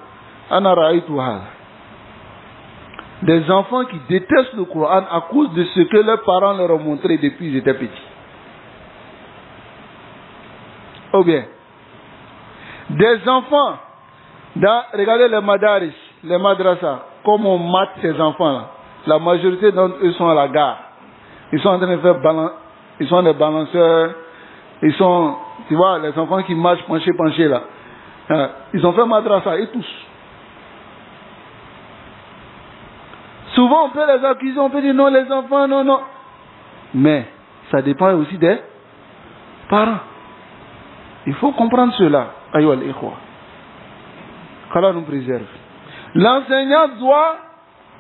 Des enfants qui détestent le Coran à cause de ce que leurs parents leur ont montré depuis qu'ils étaient petits. Ou bien, des enfants, regardez les madaris, les madrasas, comme on mate ces enfants-là. La majorité d'entre eux sont à la gare. Ils sont en train de faire ils sont des balanceurs, ils sont, tu vois, les enfants qui marchent penchés là. Ils ont fait madrasa et tous. Souvent on peut les accuser, on peut dire non les enfants, non. Mais ça dépend aussi des parents. Il faut comprendre cela. Aïwa al-ikhwa. Qu'Allah nous préserve. L'enseignant doit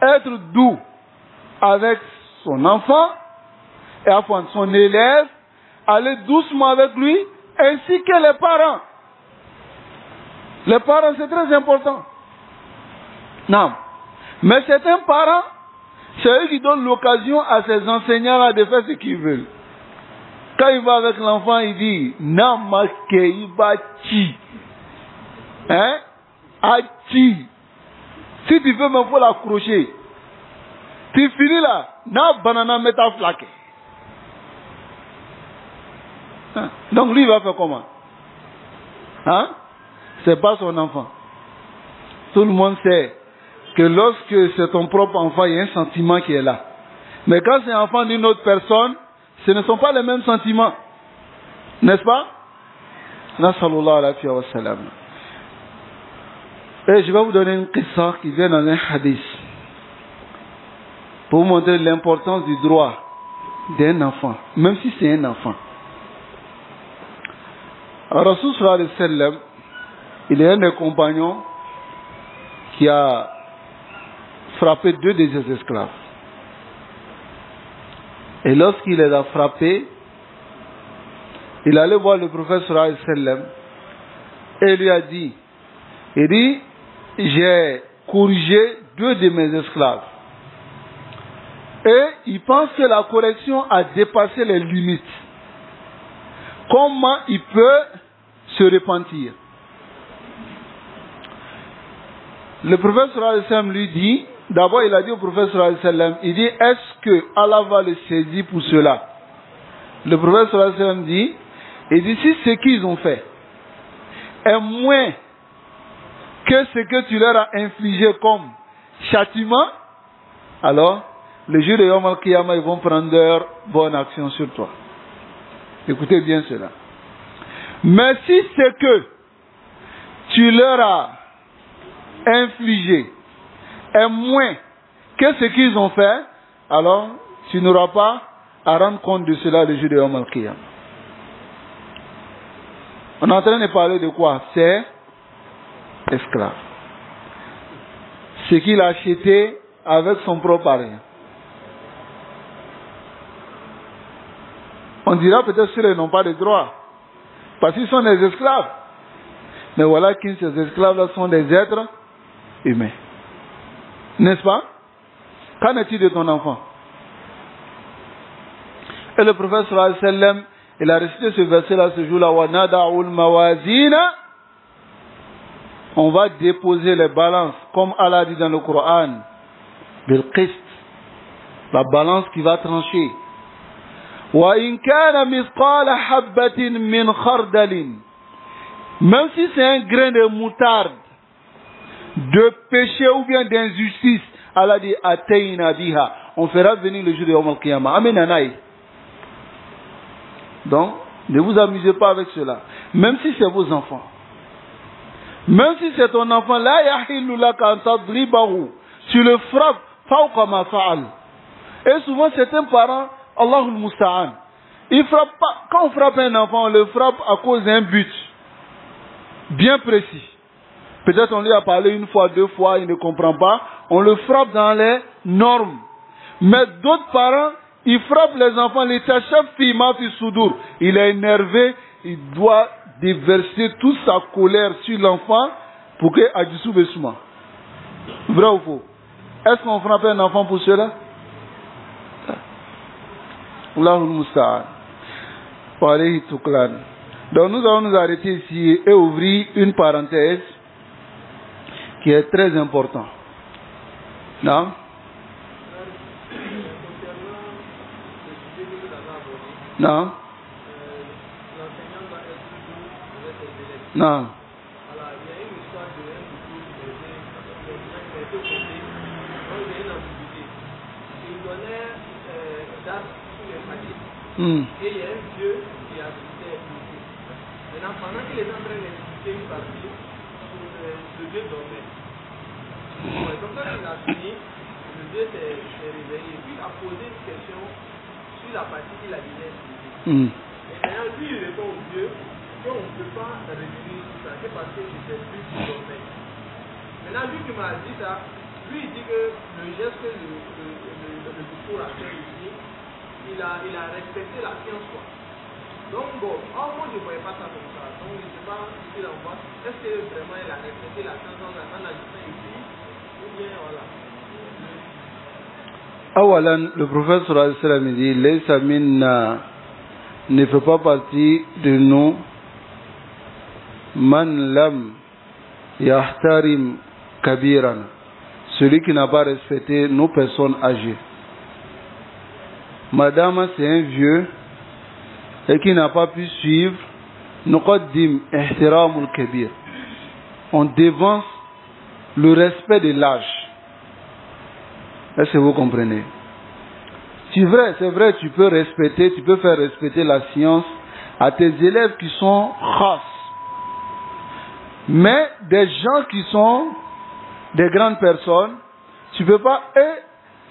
être doux avec son enfant et enfin son élève, aller doucement avec lui, ainsi que les parents. Les parents, c'est très important. Non. Mais certains parents, c'est eux qui donnent l'occasion à ces enseignants-là de faire ce qu'ils veulent. Quand il va avec l'enfant, il dit Namakeibachi. Hein? Achi. Si tu veux, il faut l'accrocher. Tu finis là, na banana meta flaque. Hein? Donc lui, il va faire comment? Hein? C'est pas son enfant. Tout le monde sait que lorsque c'est ton propre enfant, il y a un sentiment qui est là. Mais quand c'est l'enfant d'une autre personne, ce ne sont pas les mêmes sentiments. N'est-ce pas? Nasallallahu alayhi wa sallam. Et je vais vous donner une qissa qui vient dans un hadith. Pour vous montrer l'importance du droit d'un enfant. Même si c'est un enfant. Rasul sallallahu alayhi wa sallam, il est un des compagnons qui a frappé 2 de ses esclaves. Et lorsqu'il les a frappés, il allait voir le prophète sallallahu alayhi wa sallam et lui a dit, j'ai corrigé 2 de mes esclaves. Et il pense que la correction a dépassé les limites. Comment il peut se repentir? Le prophète sallallahu alayhi wa sallam lui dit, d'abord il a dit au prophète sallallahu alayhi wa sallam, il dit, est-ce que Allah va le saisir pour cela? Le prophète sallallahu alayhi wa sallam dit, il dit, si ce qu'ils ont fait est moins que ce que tu leur as infligé comme châtiment, alors le jour de Yom Al-Qiyamah, ils vont prendre leur bonne action sur toi. Écoutez bien cela. Mais si c'est que tu leur as infligé est moins que ce qu'ils ont fait, alors tu n'auras pas à rendre compte de cela le jour de Yom Al-Qiyamah. On est en train de parler de quoi? C'est esclave. Ce qu'il a acheté avec son propre argent. On dira peut-être qu'ils n'ont pas de droit. Parce qu'ils sont des esclaves. Mais voilà que ces esclaves-là sont des êtres humains. N'est-ce pas? Qu'en est-il de ton enfant? Et le prophète sallallahu alayhi wa sallam, il a récité ce verset-là ce jour-là. وَنَدَعُ الْمَوَازِينَ. On va déposer les balances, comme Allah dit dans le Coran. Bil-Qist. La balance qui va trancher. وَإِنْ كَانَ مِثْقَالَ حَبَّةٍ مِّنْ خَرْدَلٍ. Même si c'est un grain de moutarde, de péché ou bien d'injustice, Allah dit Atayna biha. On fera venir le jour de Yom Al-Qiyamah. Amen. Donc, ne vous amusez pas avec cela. Même si c'est vos enfants. Même si c'est ton enfant, la yahillu laka an tadribahu. Tu le frappes, fawqa ma fa'al. Et souvent, certains parents, Allahul Musta'an, ils frappent pas. Quand on frappe un enfant, on le frappe à cause d'un but bien précis. Peut-être on lui a parlé 1 fois, 2 fois, il ne comprend pas. On le frappe dans les normes. Mais d'autres parents, ils frappent les enfants, les tachaf fi ma fi soudour. Il est énervé, il doit déverser toute sa colère sur l'enfant pour que Adjissou Bessouma. Vrai ou faux? Est-ce qu'on frappe un enfant pour cela? Allahul Musta'an. Pareil tout clair. Donc nous allons nous arrêter ici et ouvrir une parenthèse qui est très importante. Non? Non? Non. Et il y a un Dieu qui a cité maintenant, pendant qu'il est en train d'expliquer une partie sur le Dieu dormait. Donc quand il a fini, le Dieu s'est réveillé et puis il a posé une question sur la partie qu'il a déjà expliquée. Et maintenant lui il répond au Dieu qu'on ne peut pas revenir sur ça, c'est parce que c'était plus du domaine. Maintenant, lui qui m'a dit ça, lui il dit que le geste que le discours a fait ici, il a respecté la science quoi. Donc bon, moi je ne voyais pas ça comme ça. Donc je ne sais pas si là on voit, est-ce que vraiment il a respecté la science en agissant ici, ou bien voilà. Awalan, le prophète sallallahu alayhi wa sallam dit, Laysa minna, ne fait pas partie de nous, man lam yahtarim kabiran, celui qui n'a pas respecté nos personnes âgées. Madame, c'est un vieux et qui n'a pas pu suivre, nuqaddim ihtiramul kabir. On dévance le respect de l'âge. Est-ce que vous comprenez? C'est vrai, tu peux faire respecter la science à tes élèves qui sont khas. Mais des gens qui sont des grandes personnes, tu ne peux pas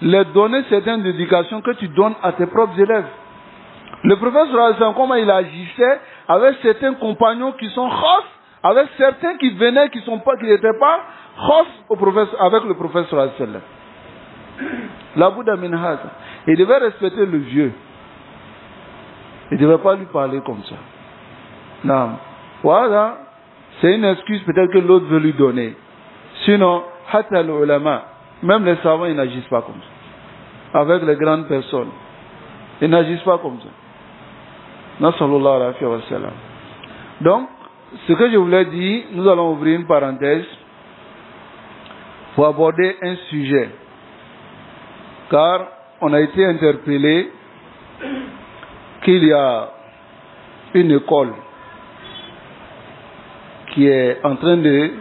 leur donner certaines éducations que tu donnes à tes propres élèves. Le professeur, comment il agissait avec certains compagnons qui sont khas, avec certains qui venaient, qui n'étaient pas khas avec le professeur. La Bouddha Minhaz, il devait respecter le vieux. Il ne devait pas lui parler comme ça. Non. Voilà. C'est une excuse peut-être que l'autre veut lui donner. Sinon, hatta l'ulama, même les savants, ils n'agissent pas comme ça. Avec les grandes personnes. Ils n'agissent pas comme ça. Nasallallahu alayhi wa sallam. Donc, ce que je voulais dire, nous allons ouvrir une parenthèse pour aborder un sujet. Car on a été interpellé qu'il y a une école qui est en train de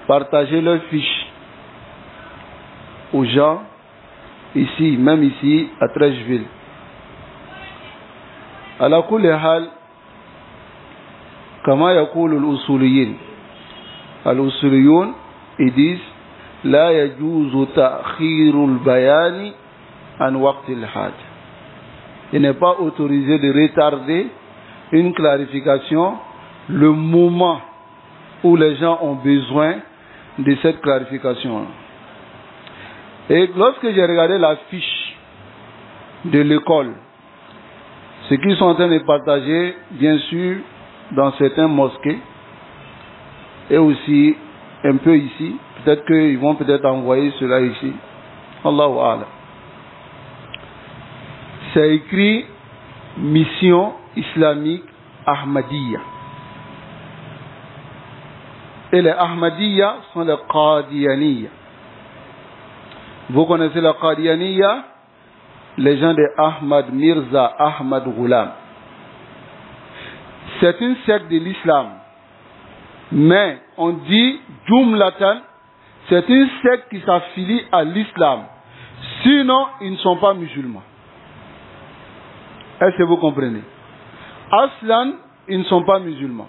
partager leurs fiches aux gens ici, même ici à Trècheville. على كل حال كما يقول الأصوليين الأصوليون ils disent لا يجوز تأخير البيان عن وقت الحاجة. Il n'est pas autorisé de retarder une clarification le moment où les gens ont besoin de cette clarification. Et lorsque j'ai regardé la fiche de l'école, ce qu'ils sont en train de partager, bien sûr, dans certaines mosquées, et aussi un peu ici, peut-être qu'ils vont envoyer cela ici. Allahu A'lam. C'est écrit Mission islamique Ahmadiyya. Et les Ahmadiyya sont les Qadianiyya. Vous connaissez la Qadianiyya? Les gens de Ahmad Mirza Ahmad Ghulam. C'est une secte de l'islam. Mais on dit Jumlatan, c'est une secte qui s'affilie à l'islam. Sinon, ils ne sont pas musulmans. Est-ce que vous comprenez? Aslan, ils ne sont pas musulmans.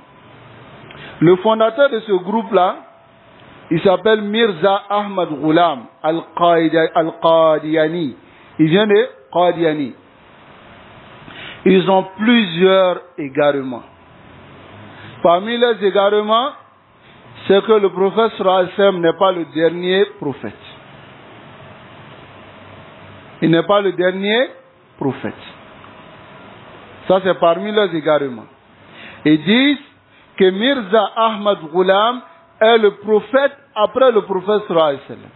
Le fondateur de ce groupe-là, il s'appelle Mirza Ahmad Ghulam Al-Qadiani. Il vient de Qadiani. Ils ont plusieurs égarements. Parmi les égarements, c'est que le prophète sallallahu alayhi wa sallam n'est pas le dernier prophète. Il n'est pas le dernier prophète. Ça, c'est parmi les égarements. Ils disent que Mirza Ahmad Ghulam est le prophète après le prophète sallallahu alayhi wa sallam.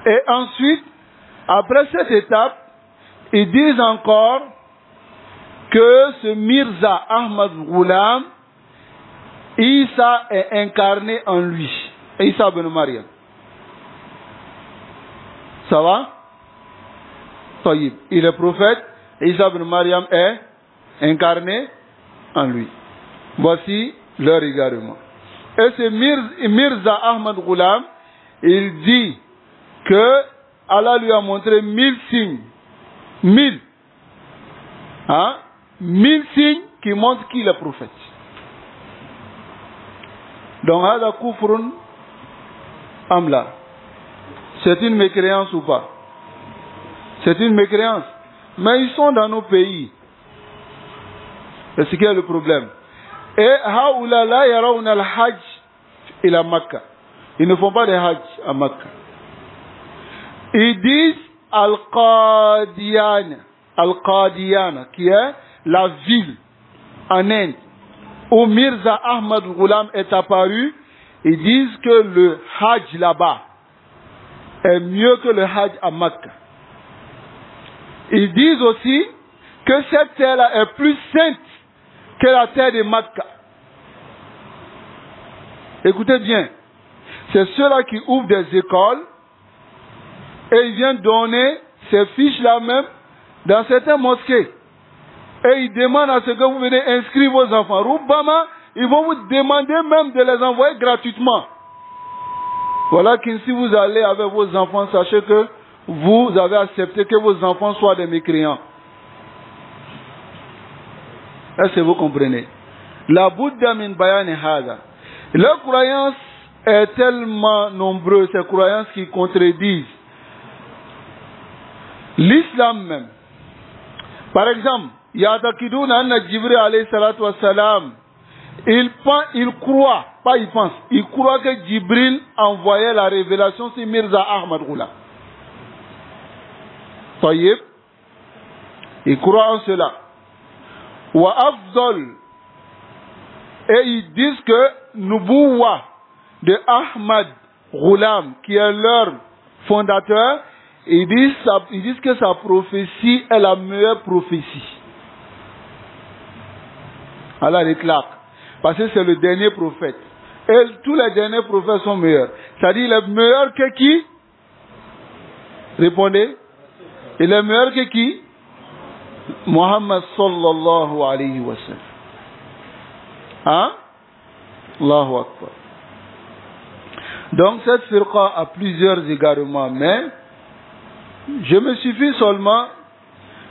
Et ensuite, après cette étape, ils disent encore que ce Mirza Ahmad Ghulam, Isa est incarné en lui. Isa ben Maryam. Ça va? Taïb. Il est prophète. Isa ben Maryam est incarné en lui. Voici leur égarement. Et ce Mirza Ahmad Ghulam, il dit que Allah lui a montré 1000 signes. 1000. 1000 signes qui montrent qu'il est prophète. Donc, hada kufrun amla. C'est une mécréance ou pas? C'est une mécréance. Mais ils sont dans nos pays. C'est ce qui est le problème. Et haoula la yarawna al-hajj ila Makkah. Ils ne font pas de hajj à Makkah. Ils disent Al-Qadiana, qui est la ville en Inde où Mirza Ahmad Ghulam est apparu. Ils disent que le hajj là-bas est mieux que le hajj à Makkah. Ils disent aussi que cette terre-là est plus sainte que la terre de Makkah. Écoutez bien, c'est ceux-là qui ouvrent des écoles et ils viennent donner ces fiches-là même dans certaines mosquées. Et ils demandent à ce que vous venez inscrire vos enfants. Roubama, ils vont vous demander même de les envoyer gratuitement. Voilà que si vous allez avec vos enfants, sachez que vous avez accepté que vos enfants soient des mécréants. Est-ce que vous comprenez? La Bouddha min bayani hada. Leurs croyances est tellement nombreuses, ces croyances qui contredisent l'islam même. Par exemple, Ya'taqiduna anna Jibril alayhi salatu wassalam, il croit, pas il pense, il croit que Jibril envoyait la révélation sur Mirza Ahmad Ghulam. Tayyib, il croit en cela. Wa afdal, et ils disent que Nubuwa de Ahmad Ghulam, qui est leur fondateur, ils disent que sa prophétie est la meilleure prophétie. Allah l'éclate. Parce que c'est le dernier prophète. Et tous les derniers prophètes sont meilleurs. C'est-à-dire, il est meilleur que qui? Répondez. Il est meilleur que qui? Muhammad sallallahu alayhi wa sallam. Hein? Allahu Akbar. Donc cette firqa a plusieurs égarements, mais je me suffis seulement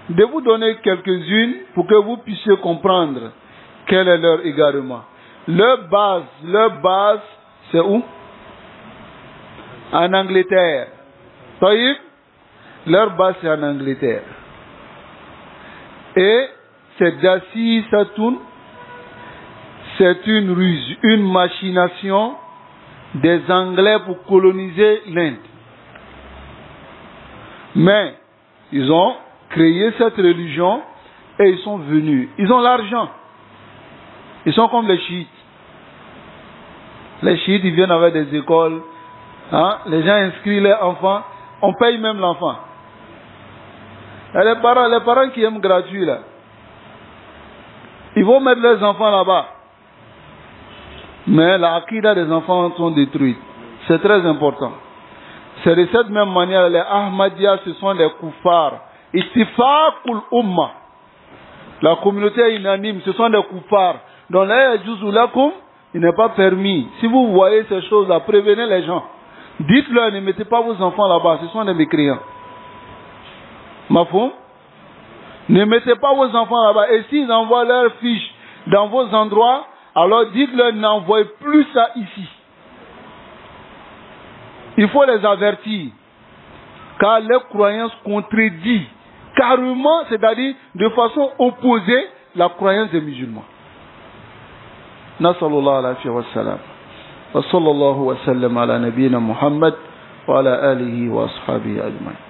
de vous donner quelques-unes pour que vous puissiez comprendre quel est leur égarement. Leur base, c'est où? En Angleterre. Taïb, leur base c'est en Angleterre. Et c'est Dassi Satoun, c'est une ruse, une machination des Anglais pour coloniser l'Inde. Mais ils ont créé cette religion et ils sont venus. Ils ont l'argent. Ils sont comme les chiites. Les chiites, ils viennent avec des écoles. Hein? Les gens inscrivent leurs enfants. On paye même l'enfant. Et les parents qui aiment gratuit là, ils vont mettre leurs enfants là-bas. Mais la akida des enfants sont détruites. C'est très important. C'est de cette même manière, les Ahmadiyya, ce sont les koufars. Ittifaqul umma. La communauté est unanime, ce sont des koufars. Donc là, il n'est pas permis. Si vous voyez ces choses-là, prévenez les gens. Dites-leur, ne mettez pas vos enfants là-bas, ce sont des mécréants. Mafoum? Ne mettez pas vos enfants là-bas. Et s'ils envoient leurs fiches dans vos endroits, alors dites-leur, n'envoyez plus ça ici. Il faut les avertir. Car les croyances contredisent carrément, c'est-à-dire de façon opposée, la croyance des musulmans. Nasallallahu alayhi wa sallam. Wa sallallahu wa sallam ala nabiyyina Muhammad wa ala alihi wa ashabihi ajma'in.